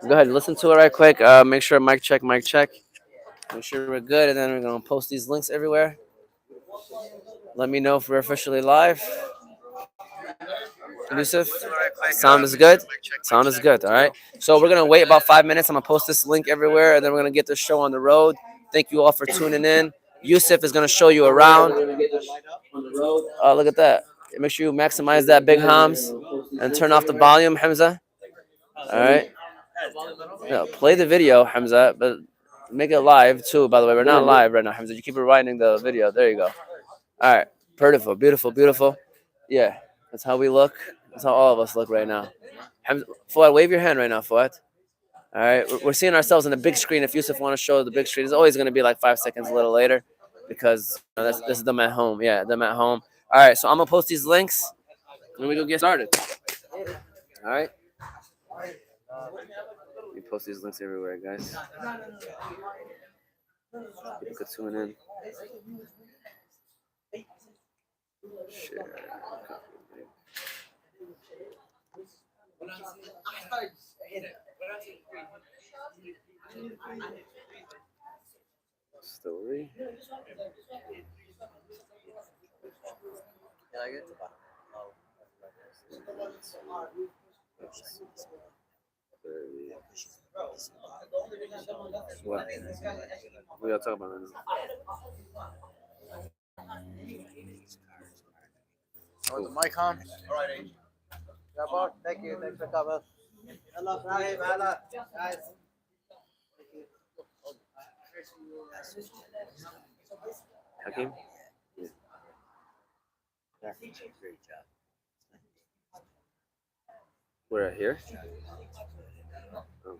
Go ahead, listen to it right quick. Make sure mic check, mic check. Make sure we're good, and then we're gonna post these links everywhere. Let me know if we're officially live. Yusuf, sound is good. Sound is good. All right. So we're gonna wait about 5 minutes. I'm gonna post this link everywhere, and then we're gonna get the show on the road. Thank you all for tuning in. Yusuf is gonna show you around. Oh, look at that. Make sure you maximize that big hams and turn off the volume, Hamza. All right. Yeah, play the video, Hamza, but make it live too. By the way, we're not live right now, Hamza. You keep rewinding the video. There you go. All right. Beautiful, beautiful, beautiful. Yeah, that's how we look. That's how all of us look right now. Fuad, wave your hand right now, Fuad. All right, we're seeing ourselves on the big screen. If Yusuf want to show the big screen, it's always going to be like 5 seconds a little later because this is them at home. Yeah, them at home. All right, so I'm gonna post these links and we go get started. All right. We post these links everywhere, guys. People could tune in. Share. Story. What? We gotta talk about it now. Oh, the mic on? All right, H. Yeah, boss. Thank you. Thanks for coming. Guys. Hakeem? Yeah. Great job. We're here. Oh.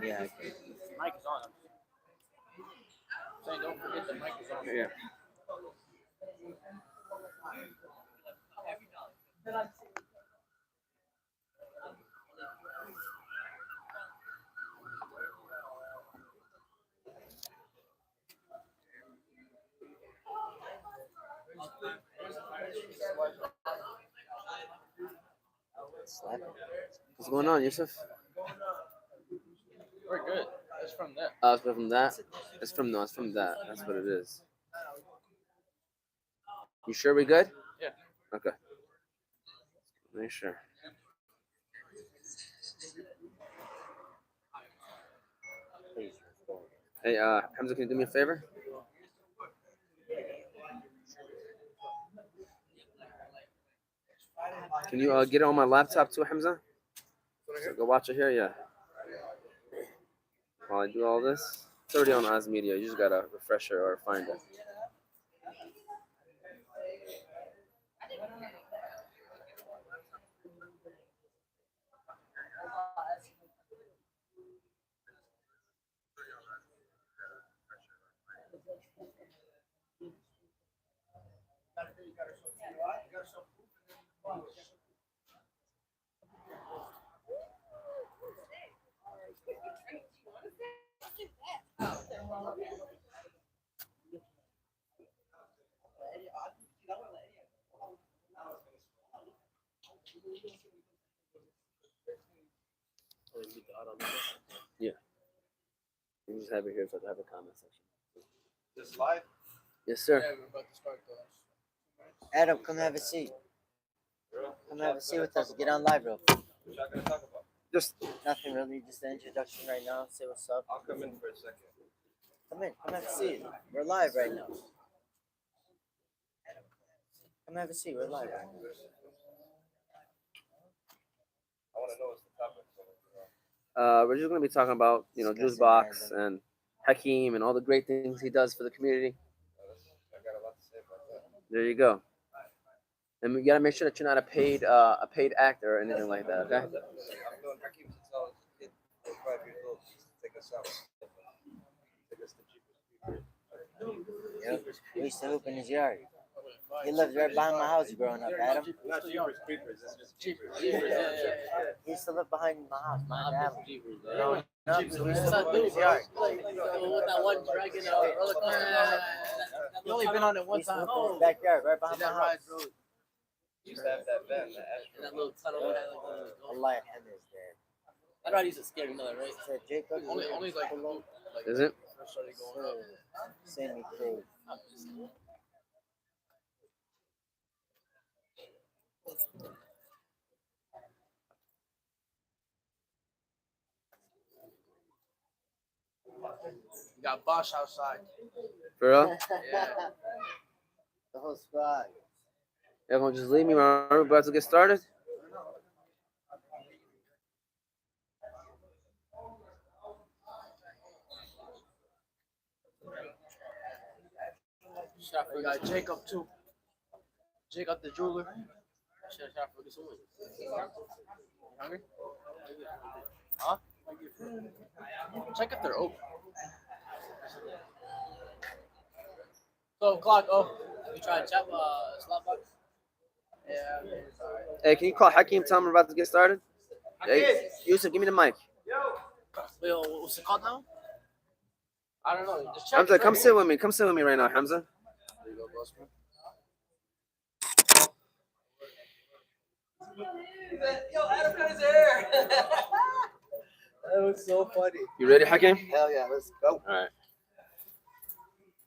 Yeah. Mic is on. Saying, don't forget the mic is on. Yeah. What's going on, Yusuf? We're good. It's from there. Oh, it's from that? It's from that. That's what it is. You sure we good? Yeah. Okay. Make sure. Hey, Hamza, can you do me a favor? Can you get it on my laptop too, Hamza? So go watch it here, yeah. While I do all this, it's already on Oz Media. You just gotta refresh it or find it. Yeah. You just have it here so I have a comment section. This live? Yes, sir. Yeah, we're about to start the Adam, come have a seat. Come have a seat with us. Get on live, bro. What y'all gonna talk about? Just Nothing really, just the introduction right now. Say what's up. I'll come in for a second. Come in, come have a seat. We're live right now. Come have a seat. We're live right now. I want to know what's the topic. we're just gonna be talking about Juice Box and Hakeem and all the great things he does for the community. I got a lot to say about that. There you go. And we gotta make sure that you're not a paid actor or anything like that. Okay. I've known Hakeem since I was a kid, like 5 years old. He used to take us out. Take us to cheapest. Yep. We used to hoop in his yard. He lives right behind my house growing up, Adam. He used to live behind my house, behind Adam. Growing up, so we used to live in his yard. With that one dragon roller coaster. You only been on it We one used to time. live in his backyard, right behind my house. Used to have that van, That little tunnel. Allah and his there. I'd rather use a scary mother, right? Said Jacob, Only like Is it? first started going up. semi-pro. You got Bosch outside. For real? Yeah. The whole squad. Everyone just leave me when we're about to get started. We got Jacob too. Jacob the jeweler. Hungry? Huh? Check if they're open. 12 o'clock. Oh, We try to chop slot box. yeah. Hey, can you call Hakeem? Tell him we're about to get started. Hey, Yusuf, give me the mic. Wait, what's it called now? I don't know. Just check. Hamza, come sit with me. Come sit with me right now, Hamza. There you go, boss man. Yo, Adam got his hair. That was so funny. You ready, Hakeem? Hell yeah, let's go. All right.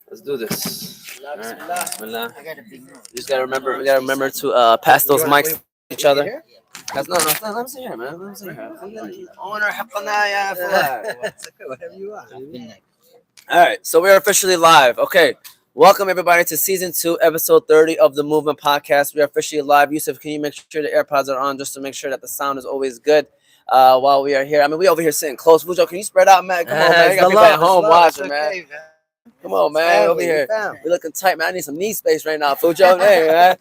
Let's do this. All right. Bismillah. I got a big move. We gotta remember to pass those mics to each other. No, let me see here, man. Let me see here. Owner, It's okay, whatever you want. All right, so we're officially live. Okay, welcome everybody to season 2, episode 30 of the Movement Podcast. We are officially live. Yusuf, can you make sure the AirPods are on just to make sure that the sound is always good while we are here? I mean, we over here sitting close. Fujo, can you spread out, man? Come on, man. You got people at home watching, man. Come on, man. Over here. We're looking tight, man. I need some knee space right now, Fujo. Hey, man.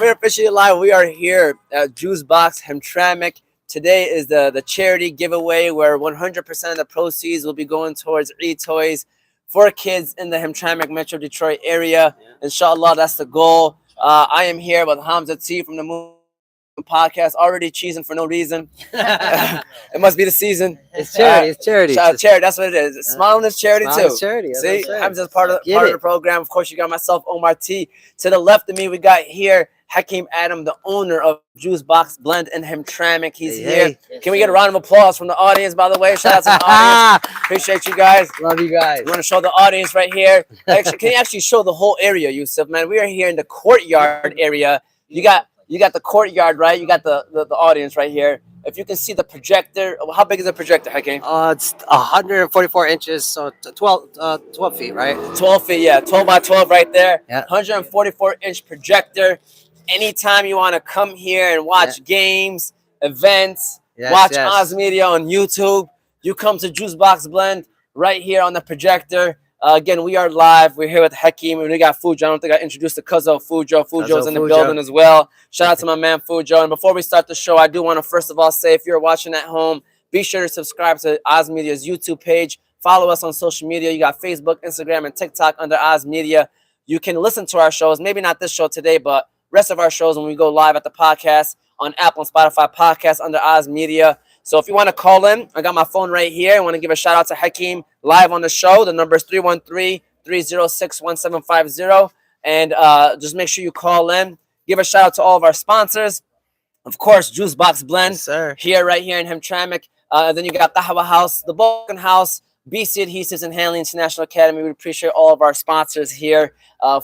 We're officially live. We are here at Juice Box Hamtramck. Today is the charity giveaway where 100% of the proceeds will be going towards e-toys for kids in the Hamtramck Metro Detroit area. Inshallah, that's the goal. I am here with Hamtramck from the Movement Podcast, already cheesing for no reason. It must be the season. It's charity. It's charity. Charity, that's what it is. Smiling is charity Smile too. is charity. That's See, what I'm saying. Hamza's part of Get it. the program. Of course, you got myself, Omar T. To the left of me, we got here Hakeem Adam, the owner of Juice Box Blend in Hamtramck. He's here. Can we get a round of applause from the audience, by the way? Shout out to the audience. Appreciate you guys. Love you guys. We want to show the audience right here. Actually, can you actually show the whole area, Yusuf, man? We are here in the courtyard area. You got the courtyard, right? You got the audience right here. If you can see the projector, how big is the projector, Hakeem? It's 144 inches, so 12 feet, right? 12 feet, yeah. 12 by 12 right there. Yeah. 144-inch projector. Anytime you want to come here and watch games, events, watch Oz Media on YouTube, you come to Juice Box Blend right here on the projector. Again, we are live. We're here with Hakeem, and we got Fujo. I don't think I introduced the cousin of Fujo. Fujo's in the building as well. Shout out to my man Fujo. And before we start the show, I do want to first of all say, if you're watching at home, be sure to subscribe to Oz Media's YouTube page. Follow us on social media. You got Facebook, Instagram, and TikTok under Oz Media. You can listen to our shows, maybe not this show today, but rest of our shows when we go live at the podcast on Apple and Spotify podcasts under Oz Media. So if you want to call in, I got my phone right here. I want to give a shout out to Hakeem live on the show. The number is 313-306-1750. And just make sure you call in. Give a shout out to all of our sponsors. Of course, Juice Box Blend Sir. right here in Hamtramck. Then you got Kahwa House, the Balkan House, BC Adhesives and Hanley International Academy. We appreciate all of our sponsors here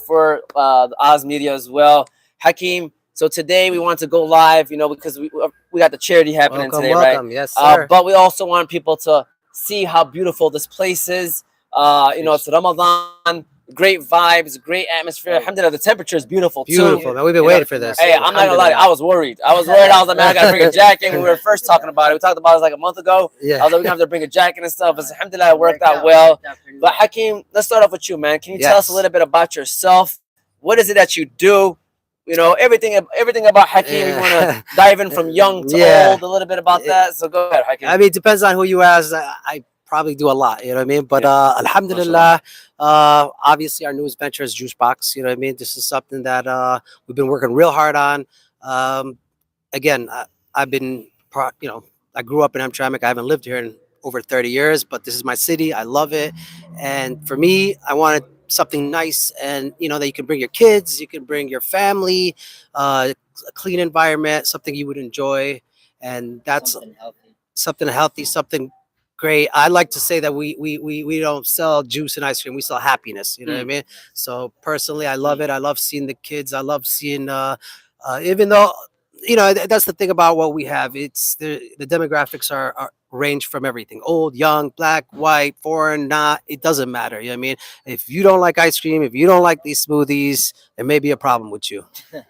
for the Oz Media as well. Hakeem, so today we want to go live, because we got the charity happening today, welcome. right? Yes, sir. But we also want people to see how beautiful this place is. It's Ramadan, great vibes, great atmosphere. Alhamdulillah, the temperature is beautiful too. Beautiful, man. We've been waiting for this. Hey, I'm not gonna lie, I was worried. I was like, man, I gotta bring a jacket. When we were first talking about it, we talked about it like a month ago. Yeah. I was like, we have to bring a jacket and stuff. But alhamdulillah, it worked out well. But Hakeem, let's start off with you, man. Can you tell us a little bit about yourself? What is it that you do? Everything about Hakeem. We want to dive in from young to old, a little bit about that. So go ahead, Hakeem. I mean, it depends on who you ask. I probably do a lot. You know what I mean? But alhamdulillah, obviously our newest venture is Juice Box. You know what I mean? This is something that we've been working real hard on. Again, I've been, I grew up in Hamtramck. I haven't lived here in over 30 years, but this is my city. I love it. And for me, I wanted something nice and, that you can bring your kids, you can bring your family, a clean environment, something you would enjoy. And that's something healthy, something great. I like to say that we don't sell juice and ice cream. We sell happiness. You know what I mean? So personally, I love it. I love seeing the kids. I love seeing, even though, that's the thing about what we have. It's the demographics are range from everything: old, young, black, white, foreign, not. It doesn't matter. You know what I mean? If you don't like ice cream, if you don't like these smoothies, there may be a problem with you.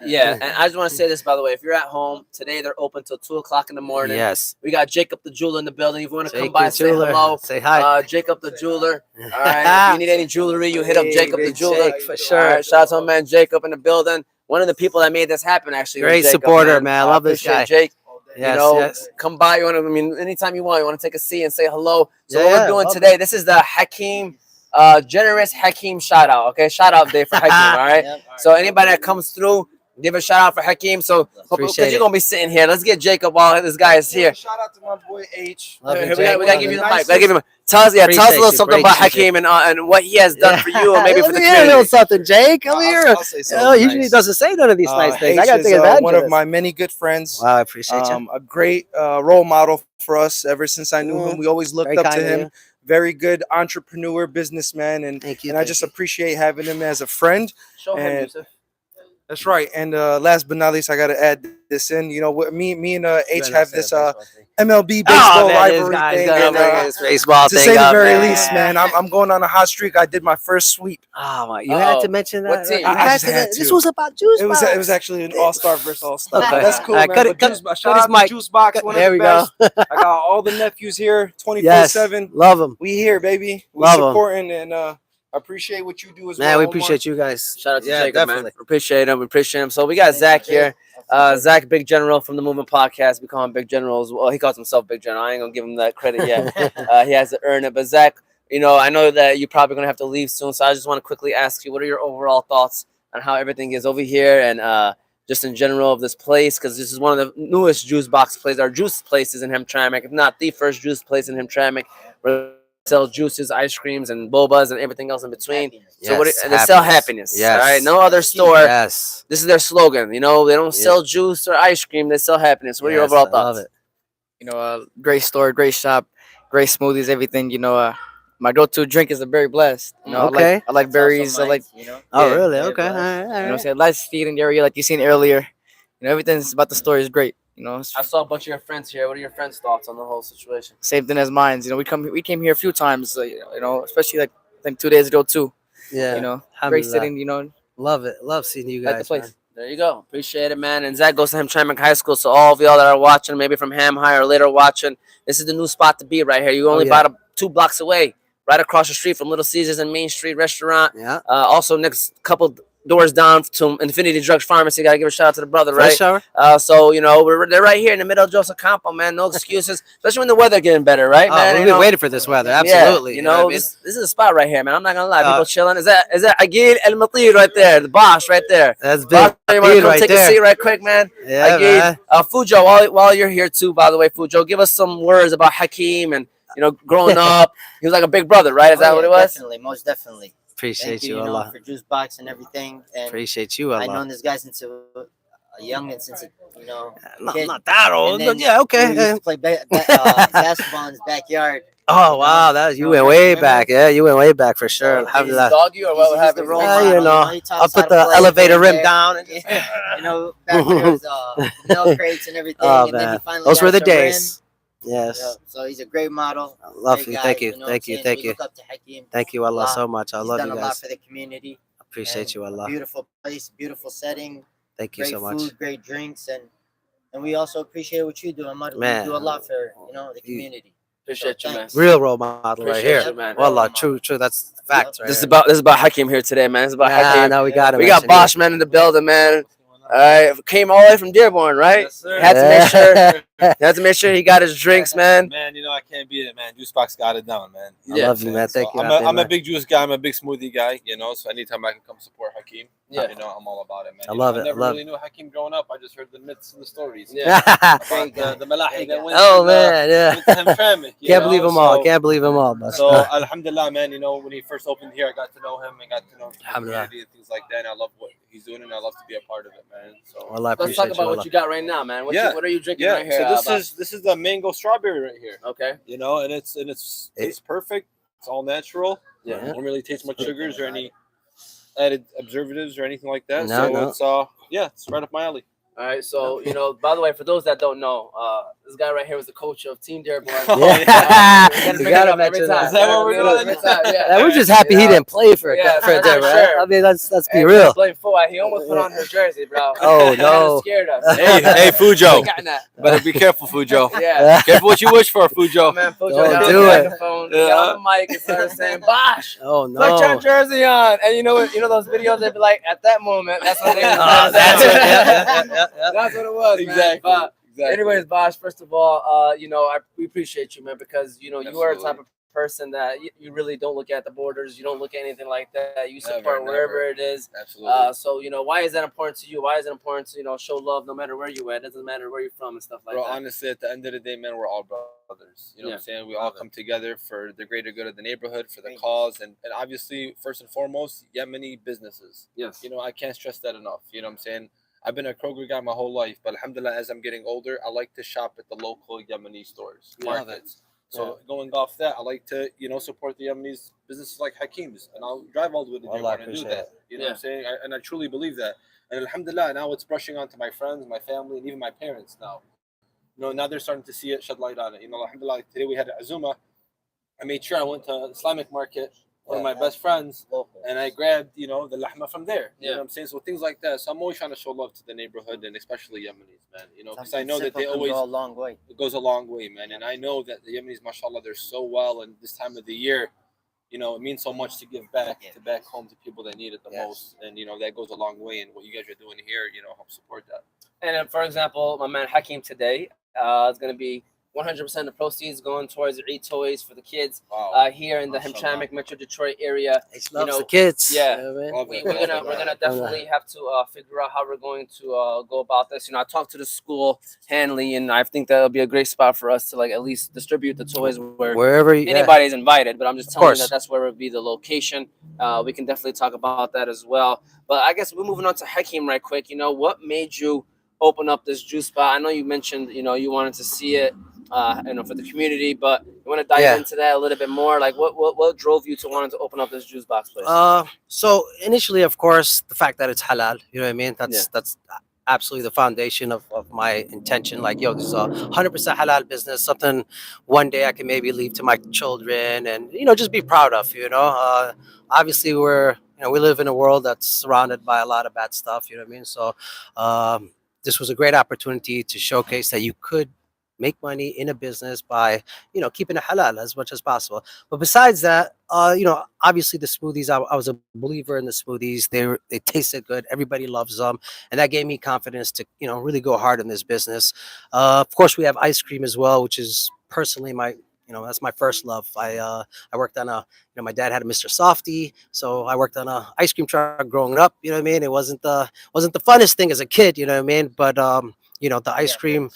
Yeah, and I just want to say this, by the way. If you're at home today, they're open till 2 o'clock in the morning. Yes. We got Jacob the jeweler in the building. If you want to come Jacob by and say Jeweler. hello, Say hi. Jacob the jeweler. All right. If you need any jewelry, you hit up Hey, Jacob the big jeweler. Jake, for sure. All right. Shout out to my man Jacob in the building. One of the people that made this happen, actually. was Great Jacob, supporter, man. I love this appreciate guy. Jake. Yes, Yes. Come by. You want to? I mean, anytime you want to take a seat and say hello. So Yeah, what we're doing love today, this is the Hakeem, generous Hakeem shout out. Okay, shout out day for Hakeem. All right. So anybody that comes through, give a shout out for Hakeem. So because Appreciate you're gonna be sitting here, let's get Jacob while this guy is here. Shout out to my boy H. Love you, We Jake. gotta give you the mic. Nicest- We gotta give him. Tell us a Appreciate little you, something about appreciate Hakeem and what he has done for you, or maybe for the Let me hear a little community. something, Jake. Come here. I'll say Oh, something usually nice. doesn't say none of these nice things. I H gotta is take advantage one of of this. my many good friends. Wow, I appreciate you. A great role model for us ever since I knew him. We always looked Very up to kind of him. you. Very good entrepreneur, businessman, and Thank you. and I just appreciate having him as a friend. Show him, And- Yusuf. That's right. And last but not least, I gotta add this in. Me and H have this MLB baseball rivalry thing. And, baseball to thing say the up, very man. least, man, I'm going on a hot streak. I did my first sweep. Oh my! You had to mention that. What team? You I had just to- had This to. was about Juice It was Box. actually an all-star versus all-star. Okay. That's cool, All right, man. cut But it- cut- Juice- cut shout his out to mic. Juice Box, one of There the we best. go. I got all the nephews here, Yes, 24/7. love them, We here, baby. We Love 'em. supporting and I appreciate what you do as well. man. We Omar. appreciate you guys. Shout out to Yeah, Jacob, definitely. man. Appreciate him. We appreciate him. So we got Zach here. Zach, Big General from the Movement Podcast. We call him Big General as well. He calls himself Big General. I ain't gonna give him that credit yet. He has to earn it. But Zach, I know that you're probably gonna have to leave soon. So I just want to quickly ask you, what are your overall thoughts on how everything is over here and just in general of this place? Because this is one of the newest juice box places, or juice places in Hamtramck, if not the first juice place in Hamtramck, where sell juices, ice creams, and bobas and everything else in between. So and they sell happiness. Yes. All right. No other store. Yes. This is their slogan. They don't sell juice or ice cream. They sell happiness. What are your Yes, overall I love thoughts? it. Great store, great shop, great smoothies, everything. My go-to drink is a berry blast. Okay. I like berries. I like, Oh, Yeah. really? Yeah, Okay. but- All right. All right. say lights feed in the area like you seen earlier. Everything's about the store is great. I saw a bunch of your friends here. What are your friends' thoughts on the whole situation? Same thing as mine. We came here a few times. Especially like I think 2 days ago too. Yeah. Great Alhamdulillah. sitting. Love it. Love seeing you Like the guys. place. man. There you go. Appreciate it, man. And Zach goes to Hamtramck High School. So all of y'all that are watching, maybe from Ham High or later watching, this is the new spot to be right here. You only yeah. about 2 blocks away, right across the street from Little Caesars and Main Street Restaurant. Yeah. Also, next couple doors down to Infinity Drugs Pharmacy. Got to give a shout out to the brother, right? Fresh shower. So they're right here in the middle of Joseph Campo, man. No excuses, especially when the weather getting better, right, Oh, man? we've been waiting for this weather. Absolutely. Yeah, You know what I mean? this is a spot right here, man. I'm not gonna lie, people chilling. Is that Agil El Matir right there, the boss right there? That's Boss, big. you want to Big come right take a there. seat right quick, man? Yeah, Agil, man. Fujo, while you're here too, by the way, Fujo, give us some words about Hakeem and growing up. He was like a big brother, right? Is that what it was? Definitely, most definitely. Appreciate Thank you, you, Allah. for Juice Box and everything. And Appreciate you, I've known Allah. this guy since a youngin, since kid. Not that old, And but then yeah, We okay. used to play basketball in his backyard. Oh wow, you went way back. Yeah, you went way back for sure. Did he Alhamdulillah. dog you or what He's happened? the role Yeah, model, you know, he taught I'll us how put to the play elevator right rim there. down. And Back when there was milk crates and everything. Oh and then he man, finally those got were the us a rim. days. Yes, Yeah, so he's a great model. I love great you. guy, Thank you, know what thank I'm you, saying? thank We you, look up to Hakeem. thank you, Allah, Allah. so much. I He's love done you a lot guys. for the community. Appreciate and you, Allah. Beautiful place, beautiful setting, Thank you great so much. food, great drinks, and we also appreciate what you do, Ahmad. Man. You do a lot for the community. Appreciate you, man. thanks. Real role model right Appreciate here. you, man. Wallah, true. That's facts. Right This is here. about Hakeem here today, man. This is about Nah, Hakeem. no, we got him. We got Bosch man in the building, man. Came all the way from Dearborn, right? Yes, sir. Had to make sure You have to make sure he got his drinks, man. Man, I can't beat it, man. Juice Box got it down, man. I love you, man. Thank you. I'm a big juice guy. I'm a big smoothie guy, so anytime I can come support Hakeem, Yeah. I'm all about it, man. I love it. I never I love really knew Hakeem growing up. I just heard the myths and the stories. Yeah. About the Malahi that went Oh to man, yeah. went to Hamtramck, Can't believe them all. So- Can't believe them all. But So alhamdulillah, man, when he first opened here, I got to know him and got to know the Alhamdulillah. community and things like that. And I love what he's doing and I love to be a part of it, man. So well, I Let's appreciate talk about you. what you got right now, man. What, Yeah. what are you drinking yeah, right here? so this is the mango strawberry right here. Okay. And it's perfect. It's all natural. Yeah. Don't really taste much sugars or any added preservatives or anything like that. No, So it's right up my alley. All right. So by the way, for those that don't know, this guy right here was the coach of Team Dearborn. Yeah. We You gotta gotta bring it up every mention time. that. Is that what we're doing? Every time, yeah. Yeah, we're just happy he didn't play for Yeah, for a for day, right? sure. I mean, let's be Hey, real. Playing full. He almost put on his jersey, bro. Oh, He no. scared us. Hey, Fujo. Got that. Better be careful, Fujo. Yeah. Careful what you wish for, Fujo. Man, Fujo Don't got do on the it. microphone, Yeah. got on the mic and started saying, "Bosh, Oh put your no. jersey on." And you know what? You know those videos? They'd be like, at that moment, that's what they. That's it. Yeah. That's what it was, man. Exactly. But anyways, Bosh, first of all, we appreciate you, man, because you are the Absolutely. type of person that you really don't look at the borders. You don't look at anything like that. You support Never, wherever never. it is. Absolutely. So why is that important to you? Why is it important to show love no matter where you at? It doesn't matter where you're from and stuff like Bro, that. honestly, at the end of the day, man, we're all brothers. You know what I'm saying? We all come together for the greater good of the neighborhood, for the cause, and obviously, first and foremost, Yemeni businesses. Yes. I can't stress that enough. You know what I'm saying? I've been a Kroger guy my whole life, but alhamdulillah, as I'm getting older, I like to shop at the local Yemeni stores, Love markets. So going off that, I like to, support the Yemeni's businesses like Hakeem's, and I'll drive all the way to Well, I Dearborn and do appreciate that. You know Yeah. what I'm saying? And I truly believe that. And alhamdulillah, now it's brushing onto my friends, my family, and even my parents now. Now they're starting to see it, shed light on it. Alhamdulillah, today we had an Azuma. I made sure I went to Islamic market, one of my best friends, and I grabbed, the lahma from there. You know what I'm saying? So things like that. So I'm always trying to show love to the neighborhood and especially Yemenis, man. Because I know that they always go a long way. it goes a long way, man. And I know that the Yemenis, mashallah, they're so well. And this time of the year, it means so much to give back to back home to people that need it the most. And, that goes a long way. And what you guys are doing here, help support that. And then, for example, my man Hakeem today is going to be 100% of proceeds going towards Eid toys for the kids Wow. here in the Mashallah. Hamtramck, Metro Detroit area. He loves the kids. yeah. You know what I mean? Love We're it. gonna definitely have to figure out how we're going to go about this. I talked to the school Hanley, and I think that'll be a great spot for us to at least distribute the toys where Wherever you, anybody's invited. But I'm just telling you course. that's where it would be the location. We can definitely talk about that as well. But I guess we're moving on to Hakeem right quick. What made you open up this juice spot? I know you mentioned you wanted to see it. For the community, but you want to dive into that a little bit more. Like, what drove you to wanting to open up this juice box place? So initially, of course, the fact that it's halal, you know what I mean? That's absolutely the foundation of my intention. Like, this is a 100% halal business, something one day I can maybe leave to my children and, just be proud of, obviously we live in a world that's surrounded by a lot of bad stuff, you know what I mean? So this was a great opportunity to showcase that you could make money in a business by keeping it halal as much as possible. But besides that, obviously the smoothies, I was a believer in the smoothies. They tasted good, everybody loves them, and that gave me confidence to really go hard in this business. Of course, we have ice cream as well, which is personally my that's my first love. I worked on my dad had a Mr. Softy, so I worked on a ice cream truck growing up. You know what I mean? It wasn't the funnest thing as a kid. You know what I mean? But the ice cream,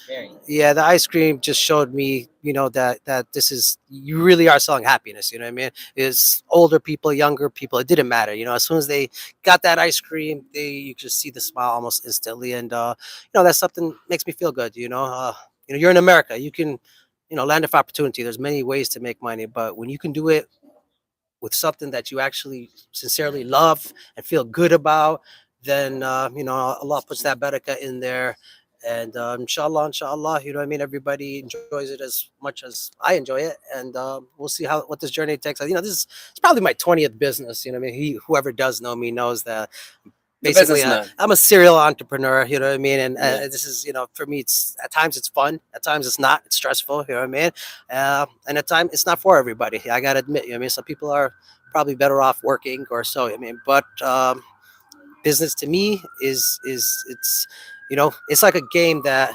the ice cream just showed me, that this is, you really are selling happiness. You know what I mean? It's older people, younger people, it didn't matter. As soon as they got that ice cream, you just see the smile almost instantly, and that's something makes me feel good. You're in America, you can. Land of opportunity. There's many ways to make money, but when you can do it with something that you actually sincerely love and feel good about, then Allah puts that barakah in there, and inshallah, everybody enjoys it as much as I enjoy it, and we'll see what this journey takes. It's probably my 20th business. Whoever does know me knows that. Basically, I'm a serial entrepreneur, you know what I mean? And this is, for me, it's at times it's fun, at times it's not, it's stressful, you know what I mean? And at times it's not for everybody. I got to admit, some people are probably better off working or so, but business to me is it's like a game that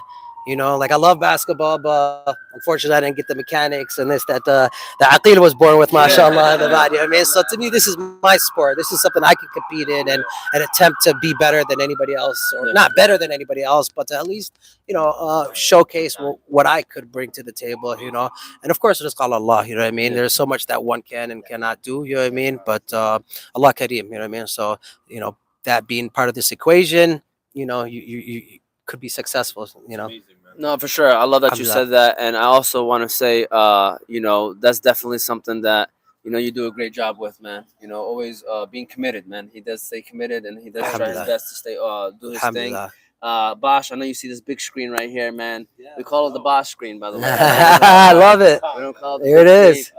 You know, like I love basketball, but unfortunately I didn't get the mechanics and this that the Aqil was born with, mashallah. And the body. I mean, so to me, this is my sport. This is something I can compete in and attempt to be better than anybody else, or not better than anybody else, but to at least showcase what I could bring to the table. You know, and of course, it's called Allah. You know what I mean? There's so much that one can and cannot do. You know what I mean? But Allah Kareem. You know what I mean? So that being part of this equation, you could be successful. No, for sure. I love that you said that, and I also want to say, that's definitely something that you do a great job with, man. Always being committed, man. He does stay committed, and he does try his best to stay do his thing. Bosch, I know you see this big screen right here, man. We call it the Bosch screen, by the way. I love it. We don't call it There it is.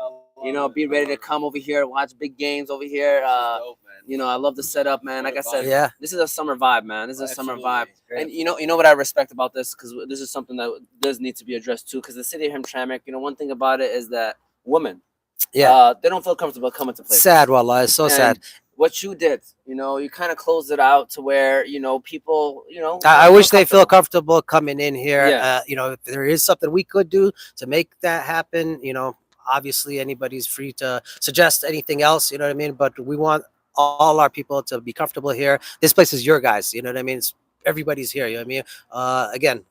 Be ready to come over here, watch big games over here. I love the setup, man. Like I said, this is a summer vibe, man. This is a summer vibe. And you know what I respect about this, because this is something that does need to be addressed too. Because the city of Hamtramck, one thing about it is that women, they don't feel comfortable coming to places. Sad, wallah. It's so sad. What you did, you kind of closed it out to where people, I wish they feel comfortable coming in here. If there is something we could do to make that happen, obviously anybody's free to suggest anything else. You know what I mean? But we want all our people to be comfortable here. This place is your guys. You know what I mean? Everybody's here. You know what I mean? Again,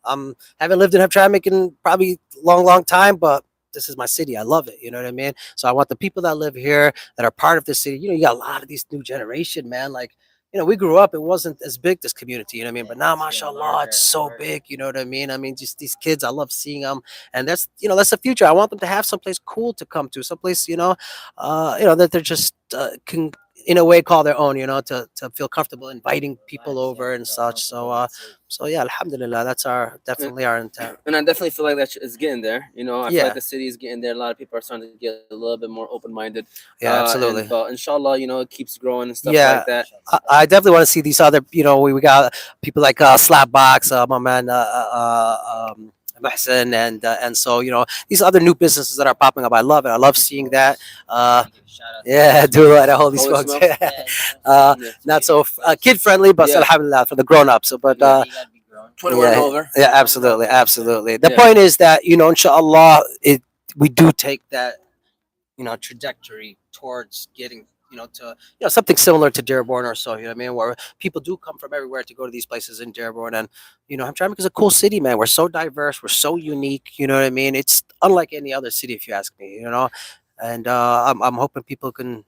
haven't lived in Hamtramck in probably long time, but this is my city. I love it. You know what I mean? So I want the people that live here, that are part of the city. You got a lot of these new generation, man. Like, we grew up, it wasn't as big, this community, you know what I mean? But now, mashallah, it's so big, you know what I mean? I mean, just these kids, I love seeing them. And that's the future. I want them to have someplace cool to come to, someplace, that they're just can, in a way, call their own, to feel comfortable inviting people over and such. So yeah, alhamdulillah, that's definitely our intent. And I definitely feel like that is getting there. I feel like the city is getting there. A lot of people are starting to get a little bit more open-minded. Yeah, absolutely. But inshallah, it keeps growing and stuff like that. I definitely want to see these other, we got people like Slapbox, my man Mahsen, and so these other new businesses that are popping up. I love it. I love seeing that. Do it. Holy smokes. Not so kid friendly, but alhamdulillah for the grown ups. But 21 and over. Yeah, absolutely. The point is that inshallah, we do take that trajectory towards getting to something similar to Dearborn or so, you know what I mean, where people do come from everywhere to go to these places in Dearborn. And Hamtramck is a cool city, man. We're so diverse, we're so unique, you know what I mean? It's unlike any other city, if you ask me, and I'm hoping people can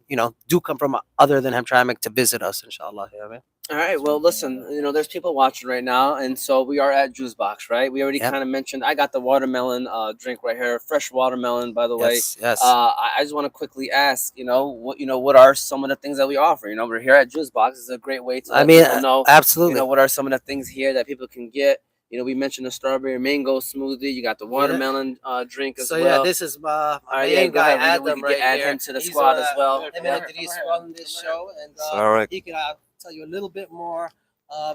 do come from other than Hamtramck to visit us, inshallah. You know what I mean? All right. Well, listen, there's people watching right now, and so we are at Juice Box, right? We already kind of mentioned. I got the watermelon drink right here, fresh watermelon, by the way. Yes. I just want to quickly ask, what are some of the things that we offer? We're here at Juice Box. It's a great way to let people know. Absolutely. What are some of the things here that people can get? We mentioned the strawberry mango smoothie. You got the watermelon drink as well. So yeah, this is my main guy, Adam, we can add him to the squad as well. He's running this show, and he can tell you a little bit more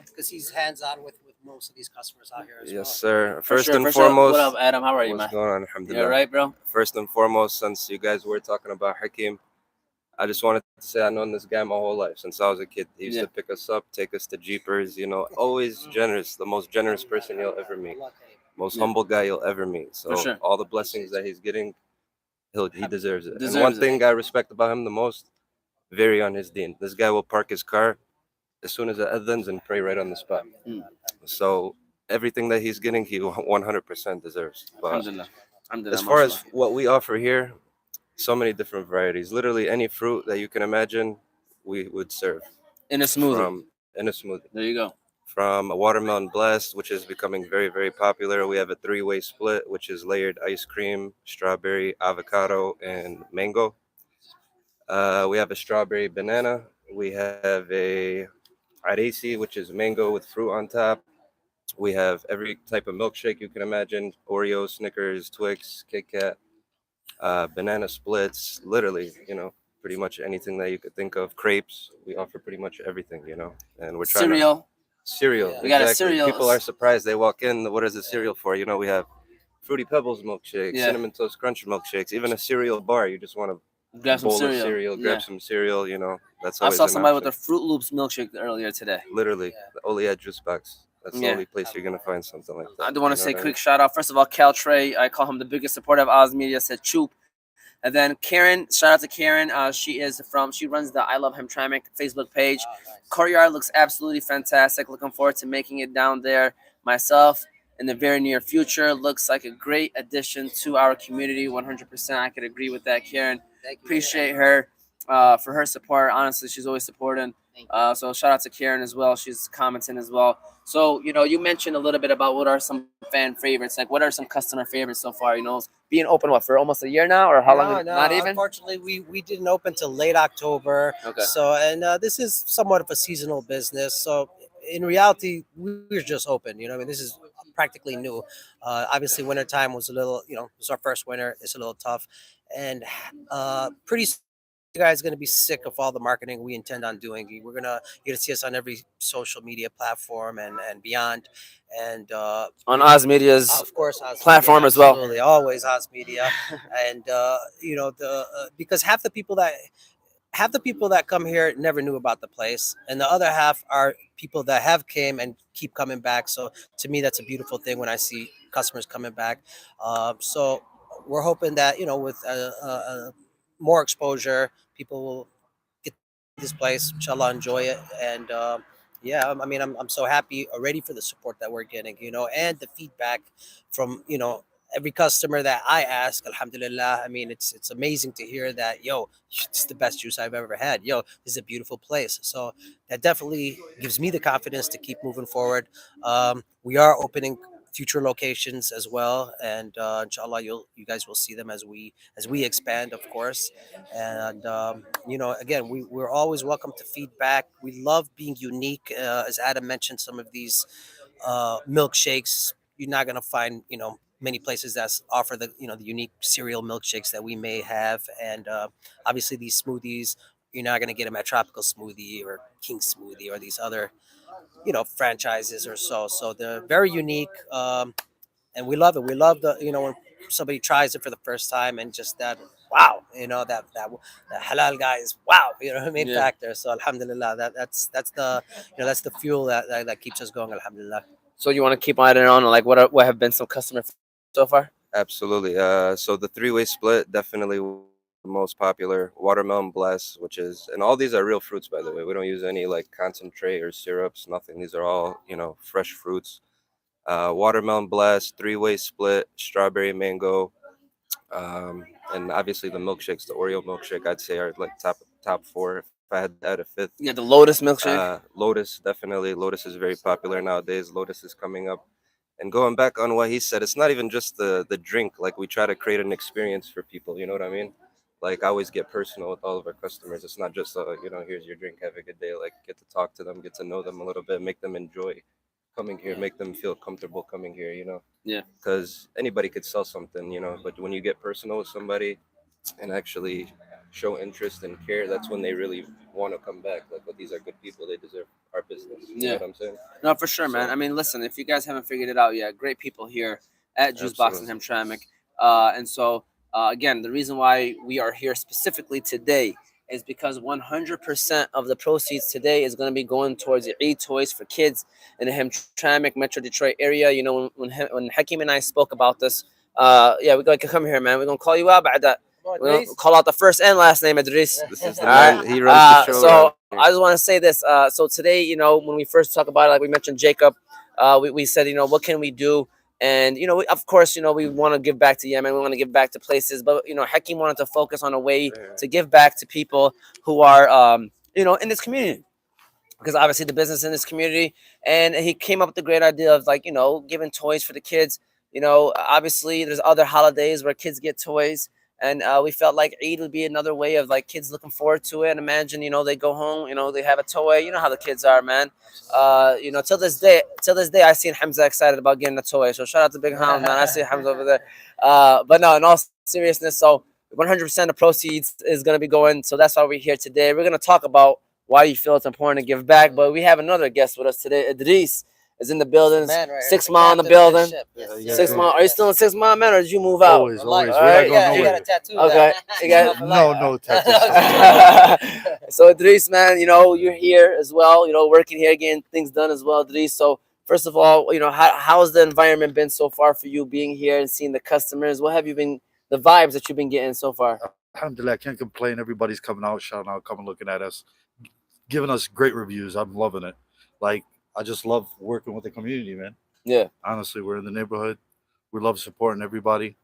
because he's hands-on with most of these customers out here as well. Yes, sir. First and foremost, what up, Adam? How are you, man? What's going on? Alhamdulillah. You all right, bro? First and foremost, since you guys were talking about Hakeem, I just wanted to say I've known this guy my whole life since I was a kid. He used to pick us up, take us to Jeepers, always generous, the most generous person you'll ever meet, most humble guy you'll ever meet. So all the blessings that he's getting, he deserves it. And one thing I respect about him the most, very on his deen. This guy will park his car as soon as it adhans and pray right on the spot. So everything that he's getting, he 100% deserves. But as far as what we offer here, so many different varieties. Literally any fruit that you can imagine, we would serve. In a smoothie. There you go. From a watermelon blast, which is becoming very, very popular. We have a 3-way split, which is layered ice cream, strawberry, avocado, and mango. We have a strawberry banana. We have a aresi, which is mango with fruit on top. We have every type of milkshake you can imagine. Oreo, Snickers, Twix, Kit Kat. Banana splits, literally, pretty much anything that you could think of. Crepes, we offer pretty much everything, and we're trying cereal. We got a cereal. People are surprised. They walk in, what is the cereal for? We have Fruity Pebbles milkshakes, Cinnamon Toast Crunch milkshakes, even a cereal bar. You just want to grab some cereal, grab some cereal, that's I always saw somebody option. with a Fruit Loops milkshake earlier today. Literally, only at Juice Box. That's the Yeah. only place you're gonna find something like that. I do want to you know say what I quick shout out. First of all, Cal Trey, I call him the biggest supporter of Oz Media, said Choop. And then Karen, shout out to Karen. She runs the I Love Hamtramck Facebook page. Courtyard looks absolutely fantastic. Looking forward to making it down there myself in the very near future. Looks like a great addition to our community. 100%. I could agree with that, Karen. Appreciate her for her support. Honestly, she's always supporting. So shout out to Karen as well. She's commenting as well. So, you mentioned a little bit about what are some fan favorites. Like, what are some customer favorites so far? Being open, for almost a year now? Or how long? Not even? Unfortunately, we didn't open till late October. Okay. So, and this is somewhat of a seasonal business. So, in reality, we're just open. This is practically new. Obviously, wintertime was a little, it was our first winter. It's a little tough. And pretty soon, you guys going to be sick of all the marketing we intend on doing. You're gonna see us on every social media platform and beyond, and On Oz Media's of course Oz platform Media, as well. absolutely, always Oz Media, and because half the people that come here never knew about the place, and the other half are people that have came and keep coming back. So to me, that's a beautiful thing when I see customers coming back. So we're hoping that with more exposure, people will get this place, inshallah, enjoy it. And I'm so happy already for the support that we're getting, and the feedback from, every customer that I ask, alhamdulillah. I mean, it's amazing to hear that, it's the best juice I've ever had. This is a beautiful place. So that definitely gives me the confidence to keep moving forward. We are opening future locations as well, and inshallah you guys will see them as we expand, of course. And again, we're always welcome to feedback. We love being unique. As Adam mentioned, some of these milkshakes you're not going to find many places that offer the the unique cereal milkshakes that we may have. And obviously these smoothies, you're not going to get them at Tropical Smoothie or King Smoothie or these other franchises or so they're very unique. And we love it. We love the when somebody tries it for the first time, and just that wow, that halal guy is wow, what I mean, Yeah. factor. So alhamdulillah, that's the that's the fuel that keeps us going, alhamdulillah. So you want to keep on it on, like what have been some customer so far? Absolutely. So the three-way split definitely the most popular. Watermelon blast, and all these are real fruits, by the way. We don't use any like concentrate or syrups, nothing. These are all fresh fruits. Watermelon blast, three-way split, strawberry mango, and obviously the milkshakes. The Oreo milkshake, I'd say, are like top four. If I had to add a fifth, Yeah, the Lotus milkshake. Lotus, definitely. Lotus is very popular nowadays. Lotus is coming up. And going back on what he said, it's not even just the drink. Like, we try to create an experience for people. You know what I mean? Like, I always get personal with all of our customers. It's not just here's your drink, have a good day. Like, get to talk to them, get to know them a little bit, make them enjoy coming here, make them feel comfortable coming here. Yeah. Because anybody could sell something, but when you get personal with somebody and actually show interest and care, that's when they really want to come back. Like, these are good people, they deserve our business. You know what I'm saying? No, for sure, man. So- I mean, listen, if you guys haven't figured it out yet, great people here at Juice Box in Hamtramck. And so, again, the reason why we are here specifically today is because 100% of the proceeds today is going to be going towards Eid toys for kids in the Hamtramck, Metro Detroit area. When Hakeem and I spoke about this, we're going to come here, man. We're going to call you out by that. We're going to call out the first and last name, Idris. This is the man. He runs the show. So around here. I just want to say this. So today, when we first talk about it, like we mentioned Jacob, we said, what can we do? And, of course, we want to give back to Yemen. We want to give back to places. But, Hakeem wanted to focus on a way to give back to people who are, in this community. Because obviously the business in this community. And he came up with the great idea of, like, giving toys for the kids. Obviously there's other holidays where kids get toys. And we felt like Eid would be another way of, like, kids looking forward to it. And imagine, they go home, they have a toy. You know how the kids are, man. Till this day, I seen Hamza excited about getting a toy. So shout out to Big Ham, man. I see Hamza over there. But no, in all seriousness, so 100% of proceeds is going to be going. So that's why we're here today. We're going to talk about why you feel it's important to give back. But we have another guest with us today. Idris is in the building. Man, right, 6 Mile in the building. Yeah, 6 Mile. Are you still in 6 Mile, man, or did you move out? Always. All We're right. not going you got nowhere. a tattoo. Okay. You got No tattoo. So Idris, man, you're here as well, working here, getting things done as well, Idris. So first of all, how's the environment been so far for you being here and seeing the customers? What have you been, the vibes that you've been getting so far? Alhamdulillah, I can't complain. Everybody's coming out, shouting out, coming looking at us, giving us great reviews. I'm loving it. Like, I just love working with the community, man. Yeah. Honestly, we're in the neighborhood. We love supporting everybody.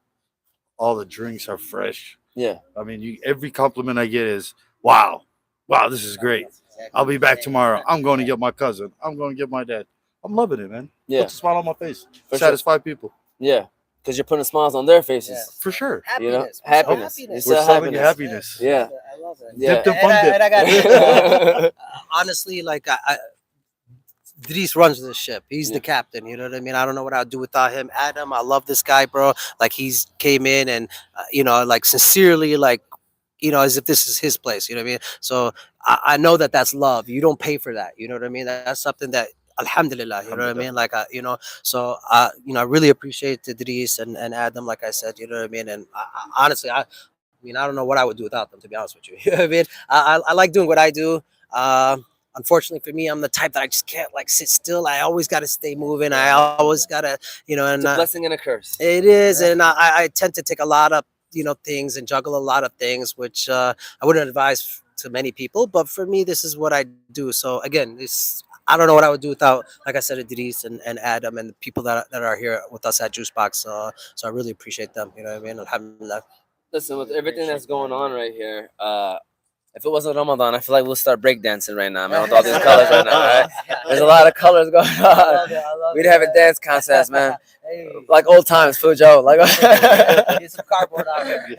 All the drinks are fresh. Yeah. I mean, every compliment I get is, wow, this is great. I'll be back tomorrow. I'm going to get my cousin. I'm going to get my dad. I'm loving it, man. Yeah. Puts a smile on my face. For Satisfy people. Yeah. Because you're putting smiles on their faces. For sure. Happiness. We're selling you happiness. Yeah. I love it. Yeah. Dip and fun dip. And I got Honestly, like Dries runs this ship. He's the captain. You know what I mean? I don't know what I'd do without him. Adam, I love this guy, bro. Like, he's came in and like sincerely, like, as if this is his place. You know what I mean? So I know that that's love. You don't pay for that. You know what I mean? That's something that, alhamdulillah, you know what I mean? Like, so I really appreciate Dries and Adam, like I said, you know what I mean? And honestly, I don't know what I would do without them, to be honest with you. You know what I mean? I like doing what I do. Unfortunately for me, I'm the type that I just can't like sit still. I always got to stay moving. I always got to, and It's a blessing and a curse. it is. And I tend to take a lot of, things and juggle a lot of things, which I wouldn't advise to many people. But for me, this is what I do. So again, I don't know what I would do without, like I said, Idris and Adam and the people that are here with us at Juice Box. So I really appreciate them. You know what I mean? Alhamdulillah. Listen, with everything that's going on right here, if it wasn't Ramadan, I feel like we'll start breakdancing right now, man, with all these colors right now, right? There's a lot of colors going on. We'd have a dance contest, man. Like old times, Fujo. Like, get some cardboard out here.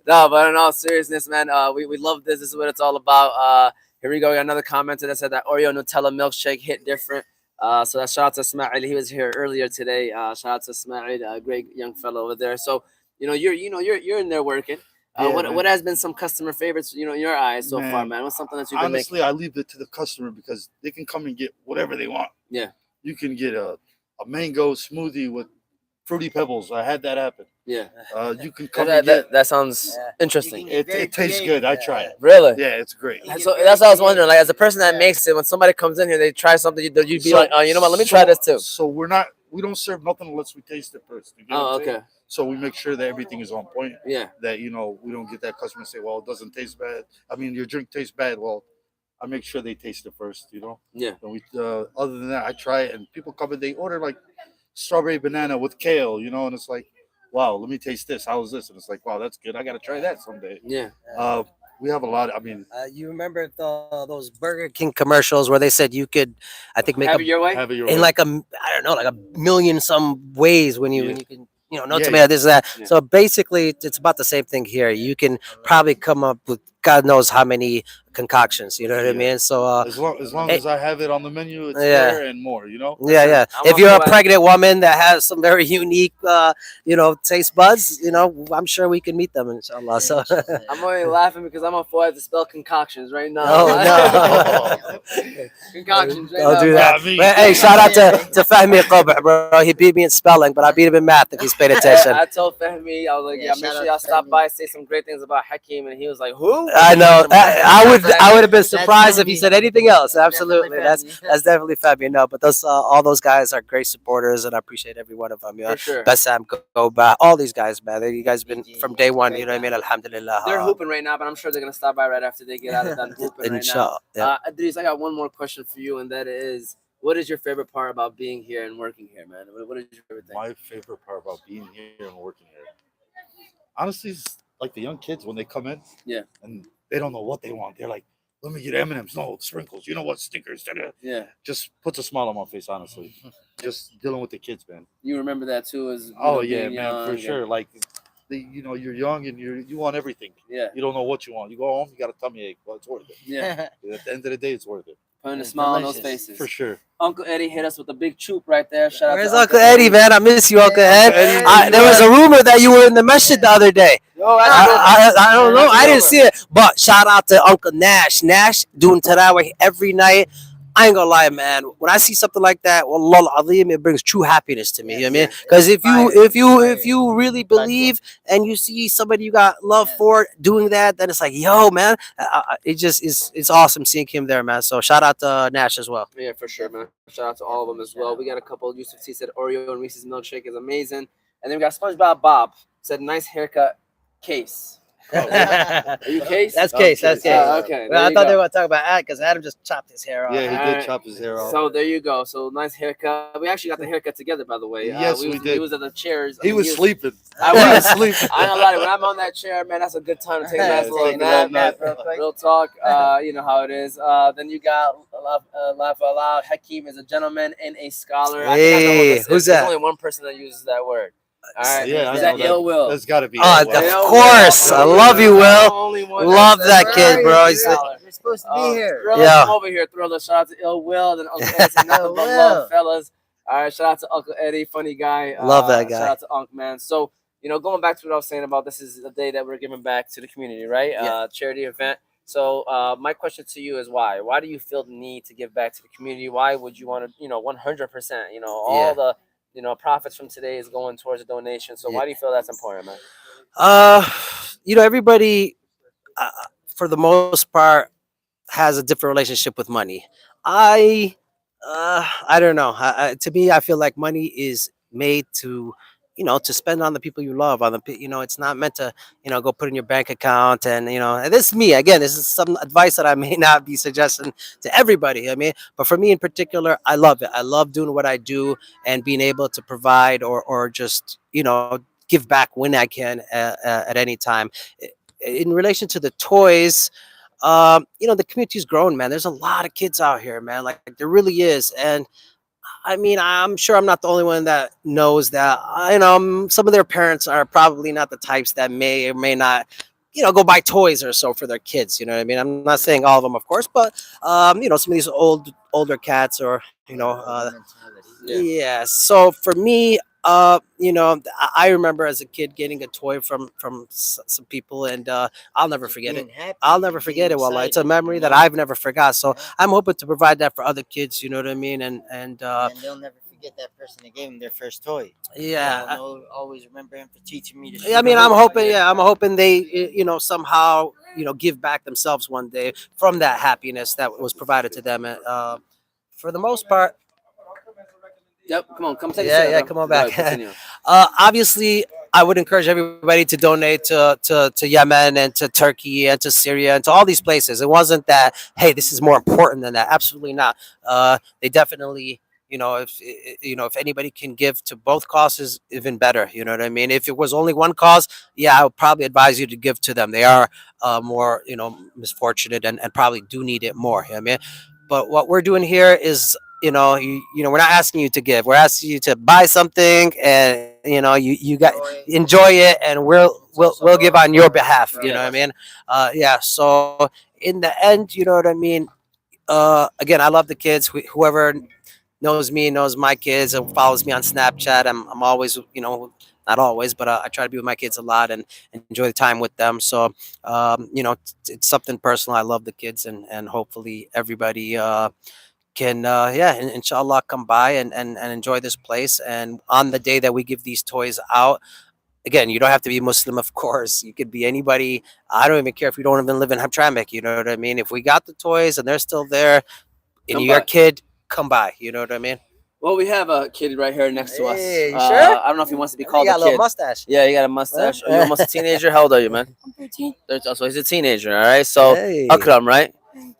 no, but in all seriousness, man, we love this. This is what it's all about. Here we go. We got another commenter that said that Oreo Nutella milkshake hit different. So that shout out to Ismail. He was here earlier today. Shout out to Ismail, a great young fellow over there. So you're in there working. What has been some customer favorites, in your eyes so far, man? What's something that you've been Honestly, I leave it to the customer because they can come and get whatever they want. Yeah. You can get a mango smoothie with fruity pebbles. I had that happen. Yeah. You can come and get. That sounds interesting. It tastes good. I try it. Really? Yeah, it's great. So that's what I was wondering. Like, as a person that makes it, when somebody comes in here, they try something, you'd be like, oh, you know what? Let me try this too. So we don't serve nothing unless we taste it first. You get what I'm saying? So we make sure that everything is on point. Yeah. That we don't get that customer say, well, it doesn't taste bad. I mean, your drink tastes bad. Well, I make sure they taste it first. Yeah. And we other than that, I try it, and people come and they order like strawberry banana with kale, and it's like, wow, let me taste this. How is this? And it's like, wow, that's good. I got to try that someday. Yeah. We have a lot. I mean, you remember those Burger King commercials where they said you could, I think, make have it your way? have it your in way. like like a million some ways when you can, no Yeah, tomato, this, that. Yeah. So basically, it's about the same thing here. You can probably come up with God knows how many concoctions. You know what I mean? So as long as I have it on the menu, it's Yeah. there and more. yeah. I'm If you're also a pregnant woman that has some very unique, taste buds, I'm sure we can meet them, inshallah. So I'm only laughing because I'm on to spell concoctions right now. Oh, Concoctions right I'll now. do bro. that. But, hey, shout out to Fahmi Qabh, bro. He beat me in spelling, but I beat him in math if he's paid attention. I told Fahmi, I was like, make shout sure out y'all to stop Fahmi. by, say some great things about Hakeem, and he was like, who? I know. I would have been surprised if he Fahmi. said anything else. Absolutely, Definitely Fahmi. that's definitely Fabio. No, but all those guys are great supporters, and I appreciate every one of them. For sure. Bassam, Goba, all these guys, man. You guys been from day one. You know what I mean? Alhamdulillah. They're hooping right now, but I'm sure they're gonna stop by right after they get out of done hooping right now. Inshallah. Yeah. Idris, I got one more question for you, and that is, what is your favorite part about being here and working here, man? What is your favorite thing? My favorite part about being here and working here, honestly, is like the young kids when they come in. Yeah. And they don't know what they want. They're like, let me get M&Ms. No, sprinkles. You know what? Stickers. Da-da. Yeah. Just puts a smile on my face, honestly. Just dealing with the kids, man. You remember that too, as Oh, yeah, being man, young for and- sure. Like, you're young and you want everything. Yeah. You don't know what you want. You go home, you got a tummy ache. Well, it's worth it. Yeah. At the end of the day, it's worth it. Putting a It's smile on those delicious. faces. For sure. Uncle Eddie hit us with a big choop right there. Shout out Where's to Uncle Eddie, man? I miss you, Uncle Ed. Eddie. There was a rumor that you were in the masjid the other day. Yo, I don't know. I didn't see it. But shout out to Uncle Nash. Nash doing tarawih every night. I ain't gonna lie, man. When I see something like that, wallah al-azim, it brings true happiness to me. You know what I mean? Because if you really believe and you see somebody you got love for doing that, then it's like, yo, man, it just is. It's awesome seeing him there, man. So shout out to Nash as well. Yeah, for sure, man. Shout out to all of them as well. We got a couple. Yusuf T said Oreo and Reese's milkshake is amazing, and then we got SpongeBob Bob said nice haircut, Case. Are you Case? That's Case. That's Case. Okay. Well, I there thought you they go. were gonna talk about Ad because Adam just chopped his hair off. Yeah, he Alright. did chop his hair off. So there you go. So nice haircut. We actually got the haircut together, by the way. Yes, we We did. was at the chairs. He was sleeping. I He was was sleeping. I ain't gonna lie. When I'm on that chair, man, that's a good time to take a nice Yeah, little take a little nap. nap. Real talk. You know how it is. Then you got laugh out loud. Hakeem is a gentleman and a scholar. I think I know who Hey, this is. who's There's that? only one person that uses that word. All right. Yeah, I is know that that. ill will? That's got to be. Oh, it. of Ill course. Will. I love you, You're the Will. only one Love says that kid, bro. He's scholar. You're supposed to be here. Thriller, Yeah. come over here, Thriller. Shout out to Ill Will. Then Uncle Eddie said nothing but love, fellas. All right, shout out to Uncle Eddie, funny guy. Love that guy. Shout out to Unc, man. So, going back to what I was saying about this is the day that we're giving back to the community, right? Yeah. Charity event. So, my question to you is why? Why do you feel the need to give back to the community? Why would you want to, 100%, all the, profits from today is going towards a donation. So, why do you feel that's important, man? Everybody, for the most part, has a different relationship with money. I don't know. To me, I feel like money is made to spend on the people you love. It's not meant to, go put in your bank account and this is me again. This is some advice that I may not be suggesting to everybody. I mean, but for me in particular, I love it. I love doing what I do and being able to provide or just give back when I can at any time. In relation to the toys, the community's grown, man. There's a lot of kids out here, man. Like there really is. And I mean, I'm sure I'm not the only one that knows that. Some of their parents are probably not the types that may or may not, go buy toys or so for their kids. You know what I mean? I'm not saying all of them, of course, but some of these older cats or yeah. So for me, I remember as a kid getting a toy from some people, and I'll never forget it. I'll never forget it. Well, it's a memory that I've never forgot. So I'm hoping to provide that for other kids. You know what I mean? And And they'll never forget that person that gave them their first toy. yeah. They'll always remember him for teaching me to shoot. I mean, I'm hoping. Yeah, I'm hoping they, somehow, give back themselves one day from that happiness that was provided to them. For the most part, Yep, come take a yeah, seat, yeah, bro. come on Go ahead, back. continue. Obviously, I would encourage everybody to donate to Yemen and to Turkey and to Syria and to all these places. It wasn't that, hey, this is more important than that. Absolutely not. They definitely, if anybody can give to both causes, even better. You know what I mean? If it was only one cause, yeah, I would probably advise you to give to them. They are more, misfortunate and probably do need it more. You know what I mean? But what we're doing here is, we're not asking you to give. We're asking you to buy something, and you got enjoy it, and we'll give on your behalf. You know what I mean? Yeah. So in the end, you know what I mean. Again, I love the kids. Whoever knows me knows my kids and follows me on Snapchat. I'm always, not always, but I try to be with my kids a lot and enjoy the time with them. So, it's something personal. I love the kids, and hopefully everybody can inshallah come by and enjoy this place. And on the day that we give these toys out, again, you don't have to be Muslim, of course. You could be anybody. I don't even care if you don't even live in Hamtramck. You know what I mean? If we got the toys and they're still there and Come you're a by. kid, come by. You know what I mean? Well, we have a kid right here next to us. Hey, you Uh, sure? I don't know if he wants to be called You got a a little kid. mustache. Yeah, you got a mustache. Huh? Are you almost a teenager? How old are you, man? I'm 13. So he's a teenager, all right? So, Hey. Akram, right?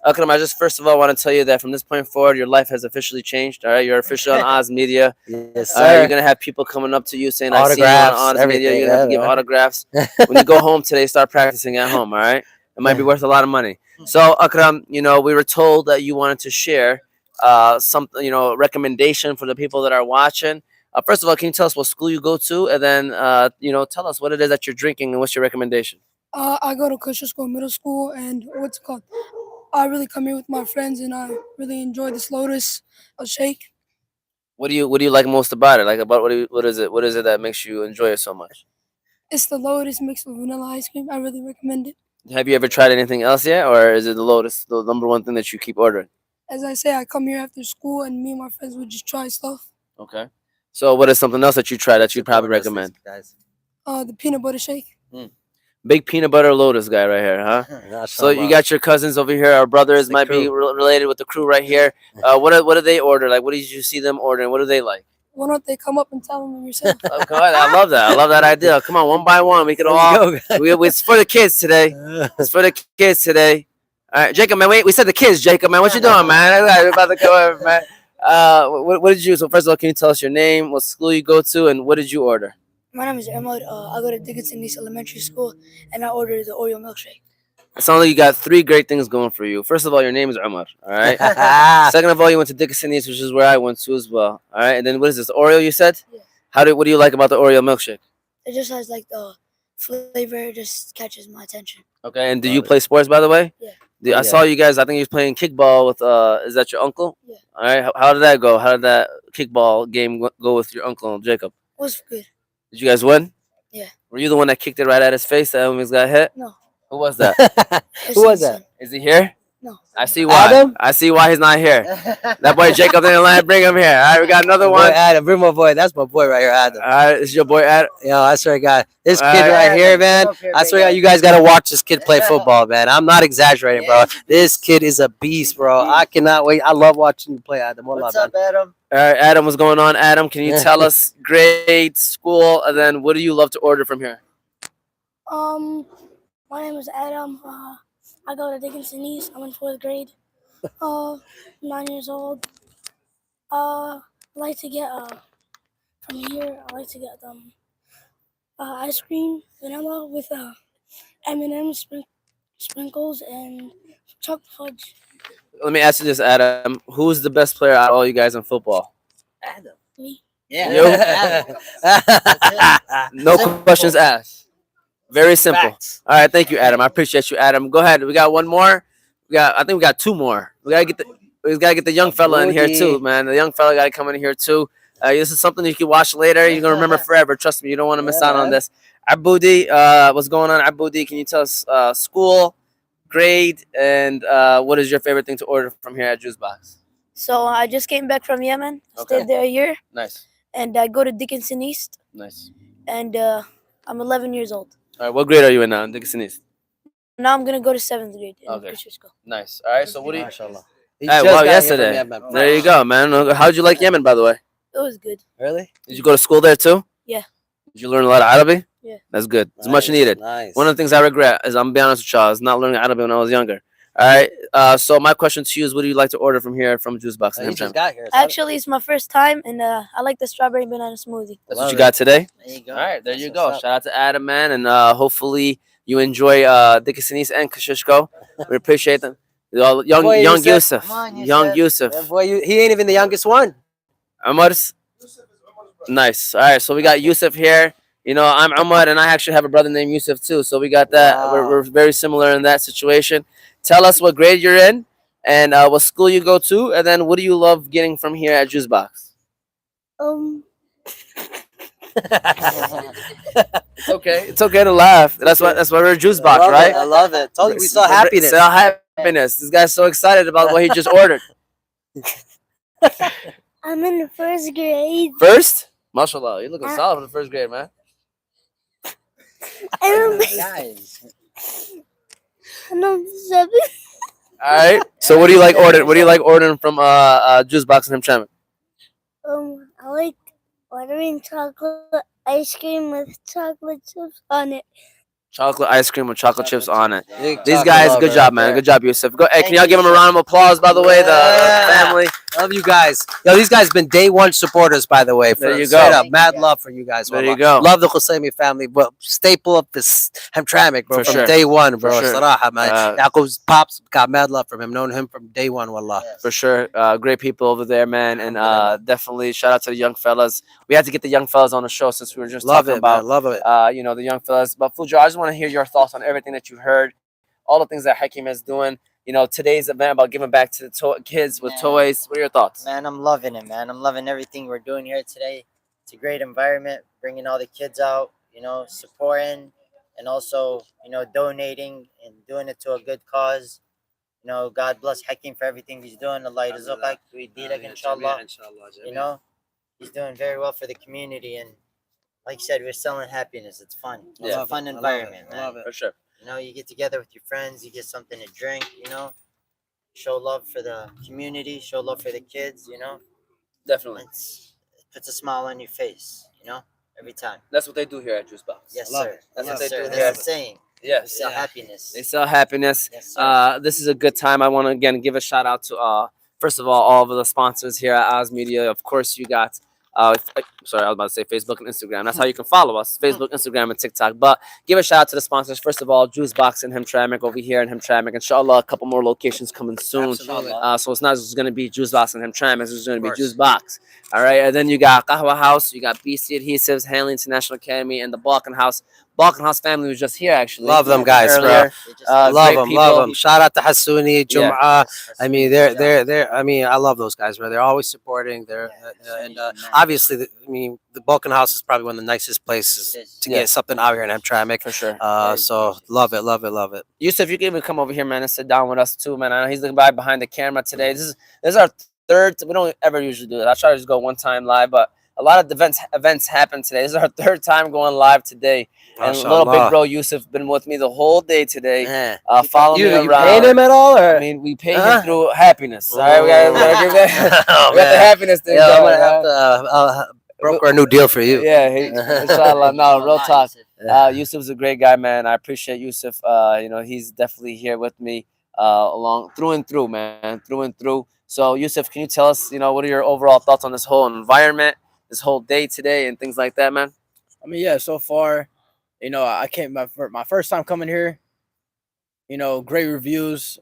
Akram, I just first of all want to tell you that from this point forward, your life has officially changed, all right? You're officially on Oz Media. Yes, All right, sir. you're going to have people coming up to you saying, I see you on Autographs, Oz Media. everything, You're going to have to yeah, give man. autographs. When you go home today, start practicing at home, all right? It might be worth a lot of money. So, Akram, we were told that you wanted to share some, recommendation for the people that are watching. First of all, can you tell us what school you go to? And then, tell us what it is that you're drinking and what's your recommendation? I go to Christian School Middle School, and what's it called? I really come here with my friends, and I really enjoy this Lotus shake. What do you like most about it? Like about what is it that makes you enjoy it so much? It's the Lotus mixed with vanilla ice cream. I really recommend it. Have you ever tried anything else yet, or is it the Lotus the number one thing that you keep ordering? as I say, I come here after school, and me and my friends would just try stuff. Okay. So what is something else that you try that you'd probably recommend? guys. The peanut butter shake. Big peanut butter lotus guy right here, huh? So you got your cousins over here. Our brothers might be related with the crew right here. What do they order? Like, what did you see them ordering? What do they like? Why don't they come up and tell them yourself? Oh, God, I love that. I love that idea. Come on, one by one. We can all. It's for the kids today. It's for the kids today. All right, Jacob, man. We said the kids, Jacob, man. What you doing, man? We're about to come over, man. What did you? So first of all, can you tell us your name, what school you go to, and what did you order? My name is Ahmad. I go to Dickinson East Elementary School, and I ordered the Oreo milkshake. It sounds like you got three great things going for you. First of all, your name is Umar. All right. Second of all, you went to Dickinson East, which is where I went to as well. All right. And then what is this? Oreo, you said? Yeah. What do you like about the Oreo milkshake? It just has like the flavor. It just catches my attention. Okay. And do you play sports, by the way? Yeah. I saw you guys. I think you was playing kickball with. Is that your uncle? Yeah. All right. How did that go? How did that kickball game go with your uncle Jacob? It was good. Did you guys win? Yeah. Were you the one that kicked it right at his face that almost got hit? No. Who was that? Who was that? Is he here? No. I see why. Adam? I see why he's not here. That boy Jacob didn't let him bring him here. All right, we got another Boy, one. Adam, bring my boy. That's my boy right here, Adam. All right, this is your boy Adam. Yo, I swear to God, this kid Alright. right here, man. I swear to God, you guys gotta watch this kid play football, man. I'm not exaggerating, bro. This kid is a beast, bro. I cannot wait. I love watching you play, Adam. What's up, Adam? All right, Adam, what's going on? Adam, can you tell us grade, school, and then what do you love to order from here? My name is Adam. I go to Dickinson East. I'm in 4th grade. 9 years old. I like to get from here. I like to get ice cream, vanilla with M&M's, sprinkles, and chocolate fudge. Let me ask you this, Adam. Who's the best player out of all you guys in football? Adam. Me. Yeah. No questions asked. Very simple. Facts. All right, thank you, Adam. I appreciate you, Adam. Go ahead. We got one more. I think we got two more. We gotta get the young fella in here too, man. The young fella gotta come in here too. This is something you can watch later. You're gonna remember forever. Trust me, you don't want to miss out on this. Aboudi, what's going on, Aboudi? Can you tell us school, grade, and what is your favorite thing to order from here at Juice Box? So I just came back from Yemen. Okay. Stayed there a year, Nice, and I go to Dickinson East, nice. and I'm 11 years old. All right, what grade are you in now in Dickinson East? Now I'm gonna go to 7th grade in Okay. Christian school. Nice. All right, so what do you? Mashallah. He Hey, just wow, got here yesterday. from Yemen. There you go, man. How'd you like Yemen, by the way? It was good. Really? Did you go to school there too? Yeah. Did you learn a lot of Arabic? Yeah. That's good. It's much needed. Nice. One of the things I regret is, I'm gonna be honest with y'all, is not learning Arabic when I was younger. All right. So my question to you is, what do you like to order from here from Juice Box? He just got here. Actually, it's my first time, and I like the strawberry banana smoothie. That's what you got today. There you go. All right, there you That's go. what's up. Shout out to Adam, man, and hopefully you enjoy Dickinson East and Kashishko. We appreciate them. Young Boy, Yusuf, Yusuf. Come on, young Yusuf. Yusuf. Yeah, boy, he ain't even the youngest one. Amar's nice. All right, so we got Yusuf here. You know, I'm Ahmad, and I actually have a brother named Yusuf too. So we got that. Wow. We're very similar in that situation. Tell us what grade you're in, and what school you go to, and then what do you love getting from here at Juice Box? It's okay. It's okay to laugh. That's why we're a Juice Box, right? I love it. Told you we saw happiness. Sell happiness. This guy's so excited about what he just ordered. I'm in the 1st grade. First? Mashallah, you're looking solid for the 1st grade, man. Guys. I'm 7. All right. So what do you like ordering? What do you like ordering from Juice Box and Hamtramck? I like ordering chocolate ice cream with chocolate chips on it. Chocolate ice cream with chocolate chips on it. Big These chocolate guys, lover good job, right man. there. Good job, Yusuf. Go. Hey, can Thank y'all you, give him a round of applause, by the way, the Yeah. family. Love you guys. Yo, these guys been day one supporters, by the way. There you Straight go. up, mad love for you guys. There wallah. you go. Love the Husseini family, but staple of this Hamtramck, bro, For from sure. day one, bro. For sure. Saraha, man. Yaqub's pops got mad love from him. Known him from day one, wallah. For sure. Great people over there, man. And definitely shout out to the young fellas. We had to get the young fellas on the show since we were just Love talking it, about man. Love it. you know, the young fellas. But Fujo, I just want to hear your thoughts on everything that you heard, all the things that Hakeem is doing. You know, today's event about giving back to the kids with toys. What are your thoughts? Man, I'm loving it, man. I'm loving everything we're doing here today. It's a great environment, bringing all the kids out, you know, supporting and also, you know, donating and doing it to a good cause. You know, God bless Hakeem for everything he's doing. Allah yajzak inshallah. You know, he's doing very well for the community, and like you said, we're selling happiness. It's fun. It's a fun environment, man. For sure. You know, you get together with your friends, you get something to drink, you know, show love for the community, show love for the kids, you know. Definitely. It puts a smile on your face, you know, every time. That's what they do here at Juice Box. Yes, sir. That's Yes, what they sir. do That's here. the saying. Yes. We sell happiness. They sell happiness. Yes, sir. This is a good time. I want to again give a shout out to first of all of the sponsors here at Oz Media. Of course, you got sorry, I was about to say Facebook and Instagram. That's how you can follow us: Facebook, Instagram, and TikTok. But give a shout out to the sponsors. First of all, Juice Box and Hamtramck over here in Hamtramck. Inshallah, a couple more locations coming soon. Absolutely. So it's not just going to be Juice Box and Hamtramck. It's just going to be Juice Box. All right. And then you got Qahwa House. You got BC Adhesives, Hanley International Academy, and the Balkan House. Balkan House family was just here actually. Love them guys, earlier. bro. Great Love people. them. Shout out to Hassouni, Yeah. Jum'ah. I mean, they're. I mean, I love those guys, bro. They're always supporting. They're and obviously, the Balkan House is probably one of the nicest places to get something out here in Hamtramck. For sure. So love it. Yusuf, you can even come over here, man, and sit down with us too, man. I know he's the guy behind the camera today. This is our third. We don't ever usually do it. I try to just go one time live, but a lot of events happen today. This is our third time going live today. And little big bro Yusuf been with me the whole day today. Following me around. You paid him at all, or? I mean, we paid him through happiness. All right, we gotta give that. We got the happiness thing. Yeah, I'm gonna have to broker a new deal for you. Yeah, inshallah. No, real talk. Yusuf's a great guy, man. I appreciate Yusuf. You know, he's definitely here with me along through and through, man, through and through. So, Yusuf, can you tell us, you know, what are your overall thoughts on this whole environment, this whole day today, and things like that, man? I mean, yeah, so far, you know, I came my first time coming here. You know, great reviews.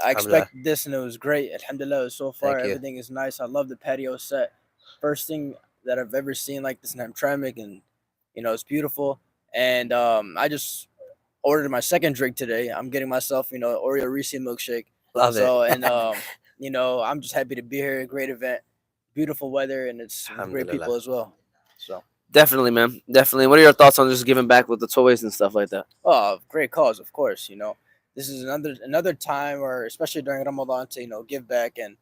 I expected this, and it was great. Alhamdulillah, so far everything is nice. I love the patio set. First thing that I've ever seen like this in Hamtramck, and you know, it's beautiful. And I just ordered my second drink today. I'm getting myself, you know, Oreo Reese milkshake. Love it. And you know, I'm just happy to be here. Great event, beautiful weather, and it's great people as well. So definitely, man, definitely. What are your thoughts on just giving back with the toys and stuff like that? oh, great cause, of course. You know, this is another time, or especially during Ramadan, to give back, and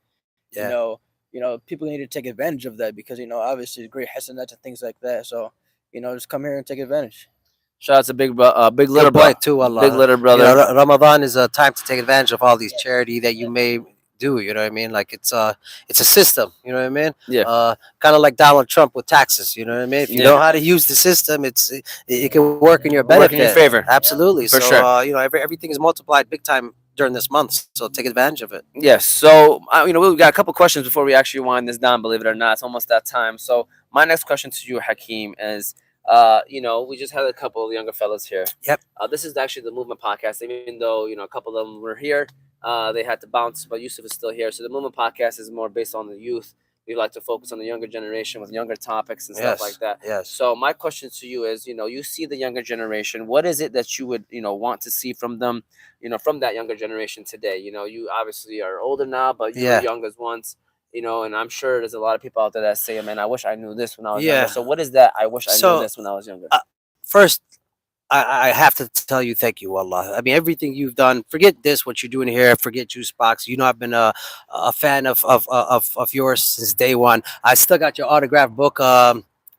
you know, people need to take advantage of that, because you know, obviously, great hasanat and things like that. So you know, just come here and take advantage. Shout out to big little boy too, Allah. Big little brother. You know, Ramadan is a time to take advantage of all these charity that you may do. You know what I mean? Like it's a system. You know what I mean? Yeah. Kind of like Donald Trump with taxes. You know what I mean? If you know how to use the system, it can work in your benefit. Work in your favor. Absolutely. For so, sure. You know, everything is multiplied big time during this month. So take advantage of it. Yes. So you know, we've got a couple questions before we actually wind this down. Believe it or not, it's almost that time. So my next question to you, Hakeem, is. You know, we just had a couple of younger fellas here. Yep. This is actually the Movement podcast. Even though, you know, a couple of them were here, they had to bounce, but Yusuf is still here. So the Movement podcast is more based on the youth. We like to focus on the younger generation with younger topics and stuff like that. Yes. So my question to you is, you know, you see the younger generation. What is it that you would, you know, want to see from them, you know, from that younger generation today? You know, you obviously are older now, but you were young as once. You know, and I'm sure there's a lot of people out there that say, man, I wish I knew this when I was younger. So what is that? I wish I knew this when I was younger. First, I have to tell you, thank you, Allah. I mean, everything you've done, forget this, what you're doing here, forget Juice Box. You know, I've been a fan of yours since day one. I still got your autographed book.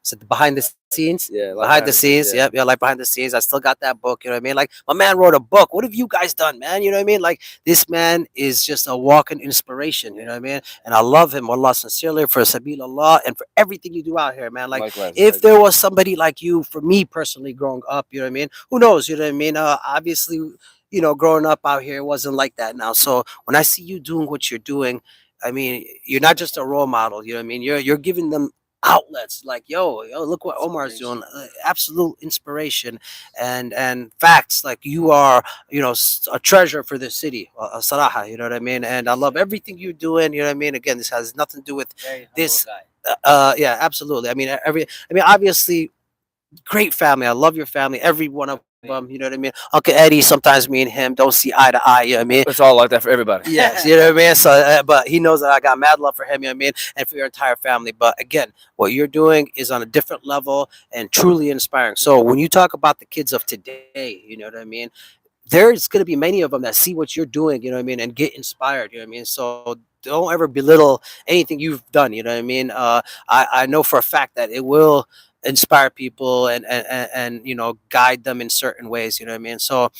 Is it behind the scenes? Yeah, like behind the scenes. Yeah, like behind the scenes. I still got that book. You know what I mean? Like my man wrote a book. What have you guys done, man? You know what I mean? Like this man is just a walking inspiration. You know what I mean? And I love him, Allah, sincerely, for Sabil Allah and for everything you do out here, man. Like likewise, if there was somebody like you, for me personally, growing up, you know what I mean? Who knows? You know what I mean? Obviously, you know, growing up out here, it wasn't like that now. So when I see you doing what you're doing, I mean, you're not just a role model. You know what I mean? You're giving them outlets like yo look what Omar's doing, absolute inspiration and facts. Like you are, you know, a treasure for this city, Saraha, you know what I mean? And I love everything you're doing, you know what I mean? Again, this has nothing to do with this yeah, absolutely. I mean obviously great family. I love your family, every one of them, you know what I mean? Uncle Eddie, sometimes me and him don't see eye to eye, you know what I mean? It's all like that for everybody. Yes, you know what I mean? So, but he knows that I got mad love for him, you know what I mean? And for your entire family. But again, what you're doing is on a different level and truly inspiring. So when you talk about the kids of today, you know what I mean? there's going to be many of them that see what you're doing, you know what I mean, and get inspired, you know what I mean. So don't ever belittle anything you've done, you know what I mean. I know for a fact that it will inspire people and you know, guide them in certain ways, you know what I mean. So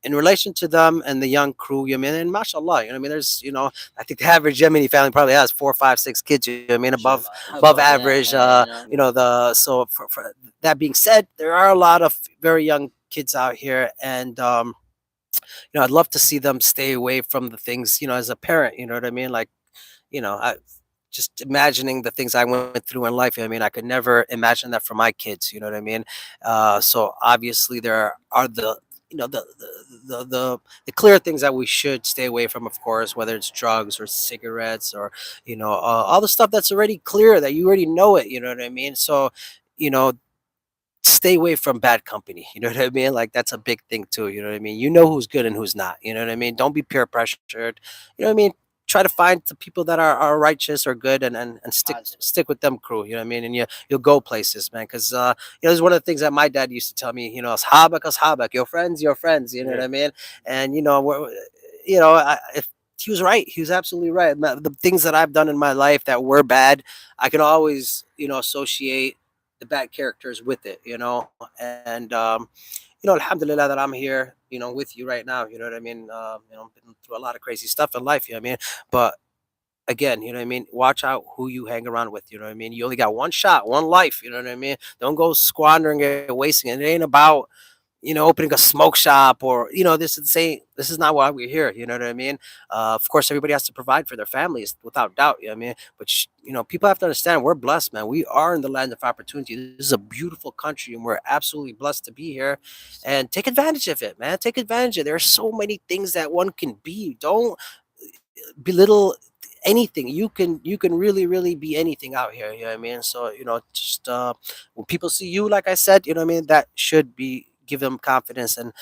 in relation to them and the young crew, you know what I mean, and mashallah, you know what I mean, there's, you know, I think the average Yemeni family probably has 4, 5, 6 kids, you know what I mean, above average. You know, the so for that being said, there are a lot of very young kids out here, and you know, I'd love to see them stay away from the things, you know, as a parent, you know what I mean, like, you know, I just imagining the things I went through in life, you know what I mean, I could never imagine that for my kids, you know what I mean. So obviously there are the, you know, the clear things that we should stay away from, of course, whether it's drugs or cigarettes or, you know, all the stuff that's already clear, that you already know it, you know what I mean. So, you know, stay away from bad company. You know what I mean? Like, that's a big thing too. You know what I mean? You know who's good and who's not. You know what I mean? Don't be peer pressured. You know what I mean? Try to find the people that are righteous or good, and stick with them crew. You know what I mean? And you'll go places, man. Because you know, this is one of the things that my dad used to tell me. You know, ashabak, your friends, your friends. You know what I mean? And you know, you know, if he was right, he was absolutely right. The things that I've done in my life that were bad, I can always, you know, associate the bad characters with it, you know. And you know, alhamdulillah that I'm here, you know, with you right now, you know what I mean. You know, been through a lot of crazy stuff in life, you know what I mean. But again, you know what I mean, watch out who you hang around with, you know what I mean. You only got one shot, one life, you know what I mean. Don't go squandering it, wasting it. It ain't about, you know, opening a smoke shop, or, you know, this is not why we're here, you know what I mean. Of course everybody has to provide for their families, without doubt, you know what I mean. But you know, people have to understand, we're blessed, man. We are in the land of opportunity. This is a beautiful country, and we're absolutely blessed to be here. And take advantage of it, man. Take advantage of it. There are so many things that one can be. Don't belittle anything. You can really be anything out here, you know what I mean. So, you know, just when people see you, like I said, you know what I mean, that should be give them confidence, and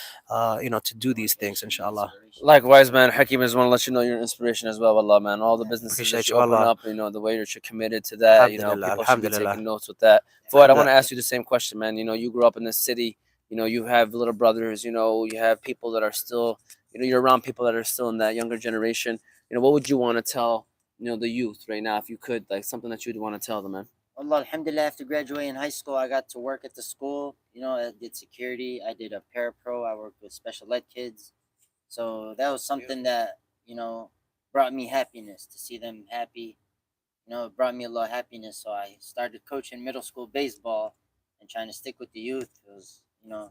you know, to do these things, inshallah. Likewise, man. Hakeem, I just want to let you know you're an inspiration as well, Allah, man. All the businesses Appreciate that you you, open Allah. up, you know, the way that you're committed to that, you know, Alhamdulillah, people should be alhamdulillah. taking notes with that. Fuad, I want to Alhamdulillah. ask you the same question, man. You know, you grew up in this city, you know, you have little brothers, you know, you have people that are still, you know, you're around people that are still in that younger generation. You know, what would you want to tell, you know, the youth right now, if you could, like something that you'd want to tell them, man? Allah, alhamdulillah, after graduating high school, I got to work at the school. You know, I did security. I did a parapro. I worked with special ed kids. So that was something that, you know, brought me happiness to see them happy. You know, it brought me a lot of happiness. So I started coaching middle school baseball and trying to stick with the youth. It was, you know,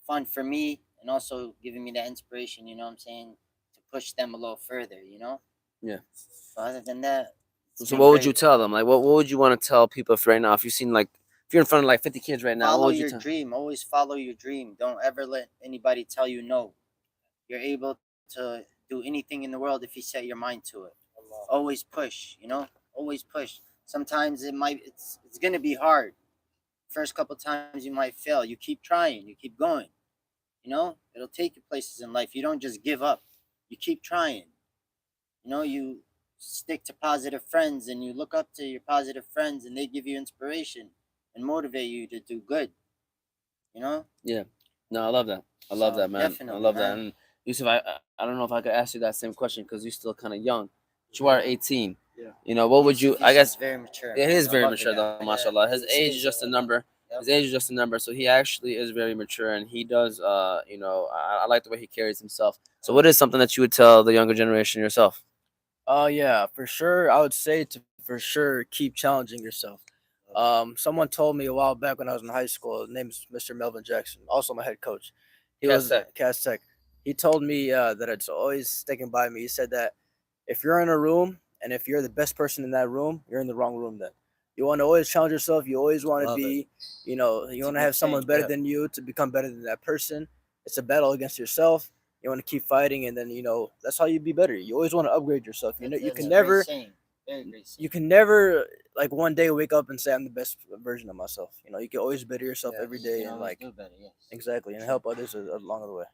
fun for me, and also giving me that inspiration, you know what I'm saying, to push them a little further, you know? Yeah. So other than that, it's So been what would you great. tell them? Like, what would you want to tell people if right now, if you've seen like, if you're in front of like 50 kids right now, what Follow would you your tell? dream. Always follow your dream. Don't ever let anybody tell you no. You're able to do anything in the world if you set your mind to it. Always push, you know? Always push. Sometimes it's gonna be hard. First couple times you might fail. You keep trying, you keep going. You know? It'll take you places in life. You don't just give up. You keep trying. You know, you stick to positive friends, and you look up to your positive friends, and they give you inspiration and motivate you to do good. You know? Yeah. No, I love that. I love So that, man. I definitely, love that. man. And Yusuf, I don't know if I could ask you that same question because you're still kind of young. But you are 18. Yeah. You know, what would you? Yusuf I is guess very mature. it is I very love mature, it. though, Yeah. mashallah. His It's age is just a number. Yep. His age is just a number. So he actually is very mature, and he does. You know, I like the way he carries himself. So, what is something that you would tell the younger generation yourself? Oh yeah, for sure. I would say to for sure keep challenging yourself. Someone told me a while back when I was in high school. His name's Mr. Melvin Jackson, also my head coach. He Cass was Tech. Cass Tech. He told me that it's always sticking by me. He said that if you're in a room and if you're the best person in that room, you're in the wrong room. Then you want to always challenge yourself. You always want to Love it. be, you know, you a want to good have someone thing, better yeah. than you to become better than that person. It's a battle against yourself. You want to keep fighting, and then you know that's how you be better. You always want to upgrade yourself. You know, you That's can a great never, saying. Very great saying. you can never like one day wake up and say I'm the best version of myself. You know, you can always better yourself every You day can and always like do better, yes. exactly and help others along the way.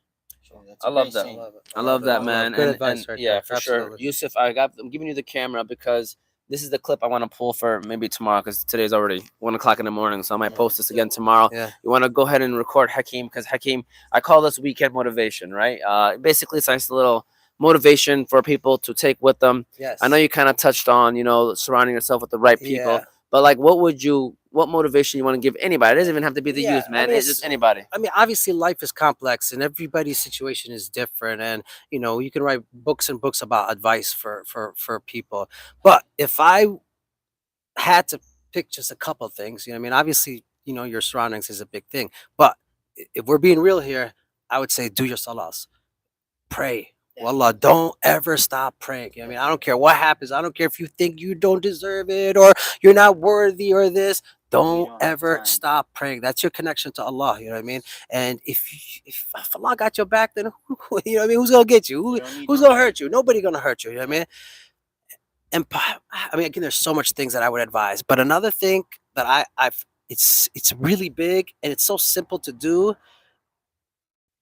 So that's I a love great that. saying. I love that, man. Good And advice right yeah, there. for sure. Absolutely. Yusuf, I'm giving you the camera because this is the clip I want to pull for maybe tomorrow because today's already 1 o'clock in the morning. So I might post this again tomorrow. Yeah. You want to go ahead and record Hakeem because Hakeem, I call this weekend motivation, right? Basically, it's a nice little motivation for people to take with them. Yes. I know you kind of touched on, surrounding yourself with the right people. Yeah. But like, what motivation you want to give anybody? It doesn't even have to be the Yeah, youth, man. I mean, It's just anybody. I mean, obviously, life is complex, and everybody's situation is different. And you can write books and books about advice for people. But if I had to pick just a couple of things, I mean, obviously, your surroundings is a big thing. But if we're being real here, I would say do your salahs, pray. Wallah, don't ever stop praying. I mean, I don't care what happens. I don't care if you think you don't deserve it or you're not worthy or this. Don't ever stop praying. That's your connection to Allah. You know what I mean? And if Allah got your back, then you know what I mean? Who's gonna get you? Who's gonna hurt you? Nobody gonna hurt you. You know what I mean? And I mean, again, there's so much things that I would advise. But another thing that it's really big and it's so simple to do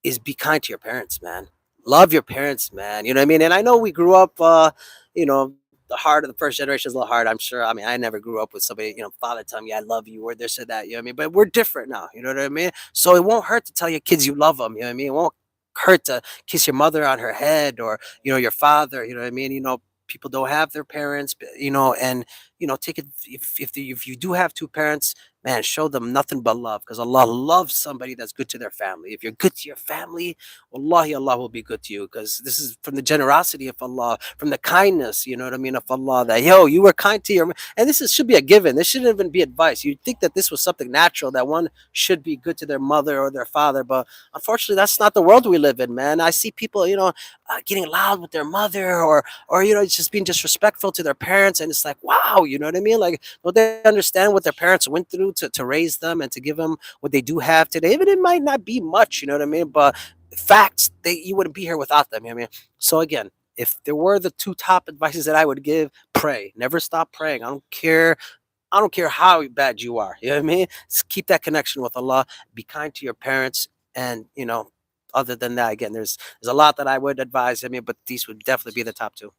is be kind to your parents, man. Love your parents, man. You know what I mean? And I know we grew up, the first generation is a little hard, I'm sure. I mean, I never grew up with somebody, father telling me I love you or this or that, you know what I mean? But we're different now, you know what I mean? So it won't hurt to tell your kids you love them, you know what I mean? It won't hurt to kiss your mother on her head or, your father, you know what I mean? People don't have their parents, and, take it, if you do have two parents, man, show them nothing but love because Allah loves somebody that's good to their family. If you're good to your family, wallahi, Allah will be good to you because this is from the generosity of Allah, from the kindness, you know what I mean, of Allah, that, you were kind to your, and should be a given. This shouldn't even be advice. You'd think that this was something natural, that one should be good to their mother or their father, but unfortunately, that's not the world we live in, man. I see people, getting loud with their mother or it's just being disrespectful to their parents, and it's like, wow, you know what I mean? Like, don't they understand what their parents went through to raise them and to give them what they do have today? Even it might not be much, you know what I mean? But facts, you wouldn't be here without them, you know what I mean? So again, if there were the two top advices that I would give, pray. Never stop praying. I don't care how bad you are. You know what I mean? Just keep that connection with Allah. Be kind to your parents. And, other than that, again, there's a lot that I would advise. I mean, but these would definitely be the top two.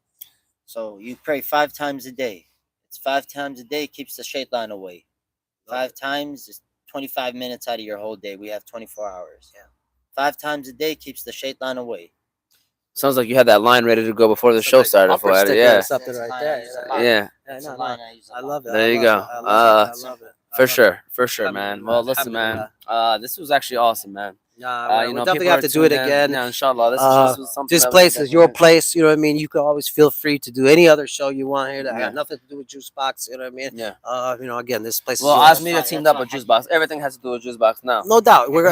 So you pray 5 times a day. It's 5 times a day, keeps the shaitan away. 5 times is 25 minutes out of your whole day. We have 24 hours. Yeah. 5 times a day keeps the shaitan away. Sounds like you had that line ready to go before the show started. Yeah. Something right there. Yeah. I love it. There you go. I love it. For sure, man. Well, listen, man. This was actually awesome, man. Nah, we definitely have to do it again. Yeah, inshallah. This was something. This place is your place. You know what I mean? You can always feel free to do any other show you want here that got nothing to do with Juice Box. You know what I mean? Yeah. Again, this place. Well, As Media teamed up with Juice Box. Everything has to do with Juice Box now. No doubt. We're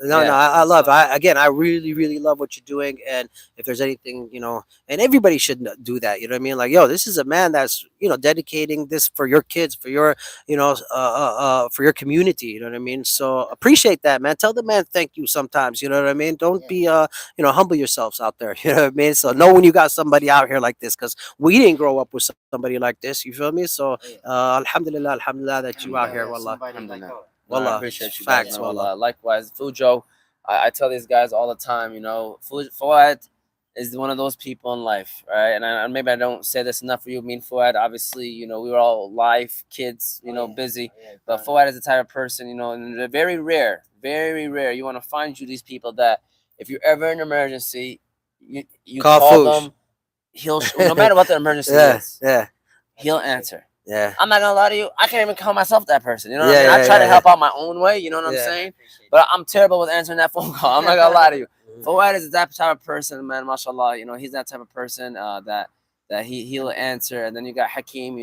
I love it. I really, really love what you're doing. And if there's anything, and everybody should do that. You know what I mean? Like, this is a man that's, dedicating this for your kids, for your, for your community. You know what I mean? So appreciate that, man. Tell the man thank you sometimes. You know what I mean? Don't be, humble yourselves out there. You know what I mean? So know when you got somebody out here like this, because we didn't grow up with somebody like this. You feel me? So alhamdulillah that you out here. Wallah. Wallah, I appreciate you guys. Facts, wallah. Likewise, Fujo, I tell these guys all the time, Fuad is one of those people in life, right? And maybe I don't say this enough for you. Me and Fuad, obviously, we were all life kids, busy. But Fuad is the type of person, and they're very rare. You want to find these people that if you're ever in an emergency, you call them. He'll, no matter what the emergency is, he'll answer. Yeah, I'm not gonna lie to you. I can't even call myself that person. You know what I mean? I try to help out my own way. You know what I'm saying? But I'm terrible with answering that phone call. I'm not gonna lie to you. Fawad is that type of person, man. Mashallah, he's that type of person that he'll answer. And then you got Hakeem.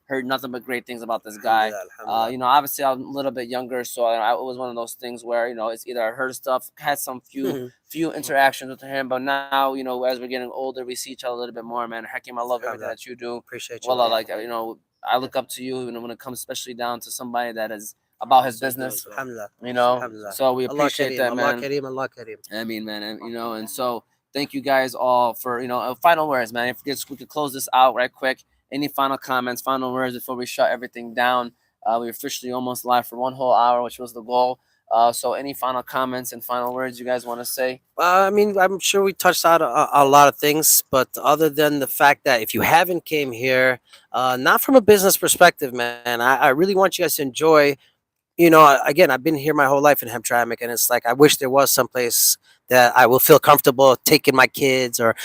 Heard nothing but great things about this guy. Obviously I'm a little bit younger, so it was one of those things where it's either I heard stuff, had some few interactions with him, but now as we're getting older, we see each other a little bit more, man. Hakeem, I love everything that you do. Appreciate you. Well, I look up to you, when it comes especially down to somebody that is about his business. So we appreciate that, man. Allah Kareem. I mean, man, and so thank you guys all for final words, man. If we could close this out right quick. Any final comments, final words before we shut everything down? We officially almost live for 1 whole hour, which was the goal. So any final comments and final words you guys want to say? I mean, I'm sure we touched on a lot of things, but other than the fact that if you haven't came here, not from a business perspective, man, I really want you guys to enjoy. Again, I've been here my whole life in Hamtramck, and it's like I wish there was someplace that I will feel comfortable taking my kids, or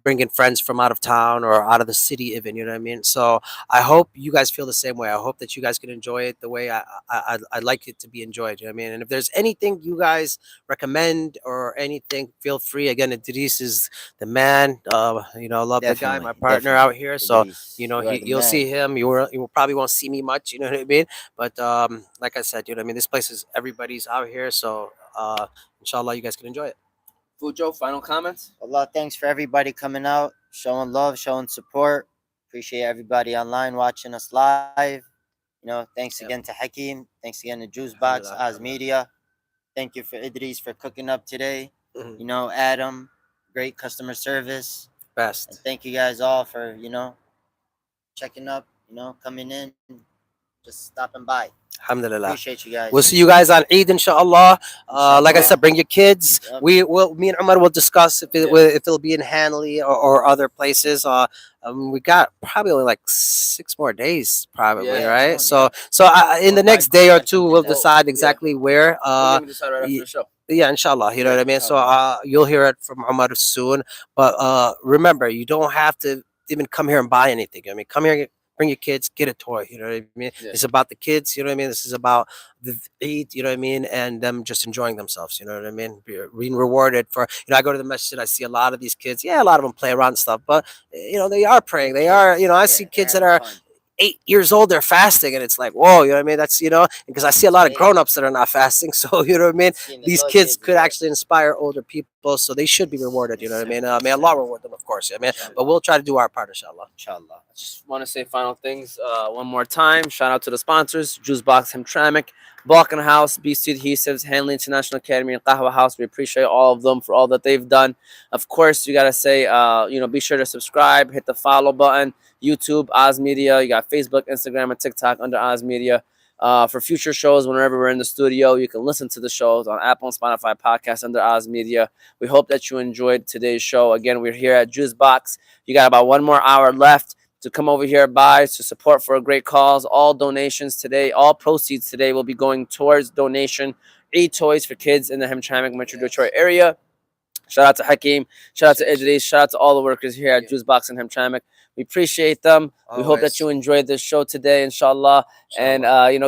bringing friends from out of town or out of the city even. You know what I mean? So I hope you guys feel the same way. I hope that you guys can enjoy it the way I like it to be enjoyed. You know what I mean? And if there's anything you guys recommend or anything, feel free. Again, Idris is the man. I love the guy, my partner out here. So you'll see him. You probably won't see me much. You know what I mean? But like I said, this place is everybody's out here. So inshallah, you guys can enjoy it. Fujo, final comments? Allah, thanks for everybody coming out, showing love, showing support. Appreciate everybody online watching us live. Thanks again to Hakeem. Thanks again to Juice Box, Oz Media. Thank you for Idris for cooking up today. Adam, great customer service. Best. And thank you guys all for, checking up, coming in, just stopping by. Alhamdulillah. Appreciate you guys. We'll see you guys on Eid, inshallah. Like I said, bring your kids. Yep. Me and Umar will discuss if it'll be in Hanley or other places. We got probably only like 6 more days, probably, right? So in the next day or two, we'll decide exactly where. We'll decide right after the show. Yeah, inshallah. You know what I mean? So you'll hear it from Umar soon. But remember, you don't have to even come here and buy anything. I mean, come here. Bring your kids, get a toy. You know what I mean? Yeah. It's about the kids. You know what I mean? This is about the Eid. You know what I mean? And them just enjoying themselves. You know what I mean? Being rewarded for. I go to the masjid. I see a lot of these kids. Yeah, a lot of them play around and stuff, but they are praying. They are. I see kids that are fun. 8 years old, they're fasting, and it's like, whoa, you know what I mean? That's because I see a lot of grown-ups that are not fasting. So you know what I mean? These kids could actually inspire older people, so they should be rewarded. You know what I mean? May Allah reward them, of course. I mean, but we'll try to do our part, inshallah. Inshallah. I just want to say final things one more time. Shout out to the sponsors: Juice Box Hamtramck, Balkan House, BC Adhesives, Hanley International Academy, and Qahwa House. We appreciate all of them for all that they've done. Of course, you gotta say, be sure to subscribe, hit the follow button. YouTube, Oz Media. You got Facebook, Instagram, and TikTok under Oz Media. For future shows, whenever we're in the studio, you can listen to the shows on Apple and Spotify podcasts under Oz Media. We hope that you enjoyed today's show. Again, we're here at Juice Box. You got about 1 more hour left to come over here, buy, to support for a great cause. All donations today, all proceeds today will be going towards donation toys for kids in the Hamtramck Metro Detroit area. Shout out to Hakeem. Shout out to Idris. Shout out to all the workers here at Juice Box in Hamtramck. We appreciate them. We hope that you enjoyed this show today, inshallah. And,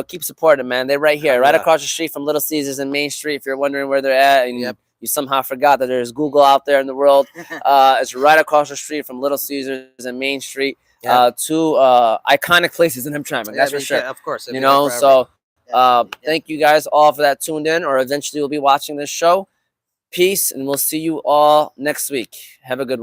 keep supporting them, man. They're right here, right across the street from Little Caesars and Main Street. If you're wondering where they're at and you somehow forgot that there's Google out there in the world, it's right across the street from Little Caesars and Main Street. 2 iconic places in Hamtramck, that's for sure. Of course. Thank you guys all for that tuned in, or eventually we'll be watching this show. Peace, and we'll see you all next week. Have a good one.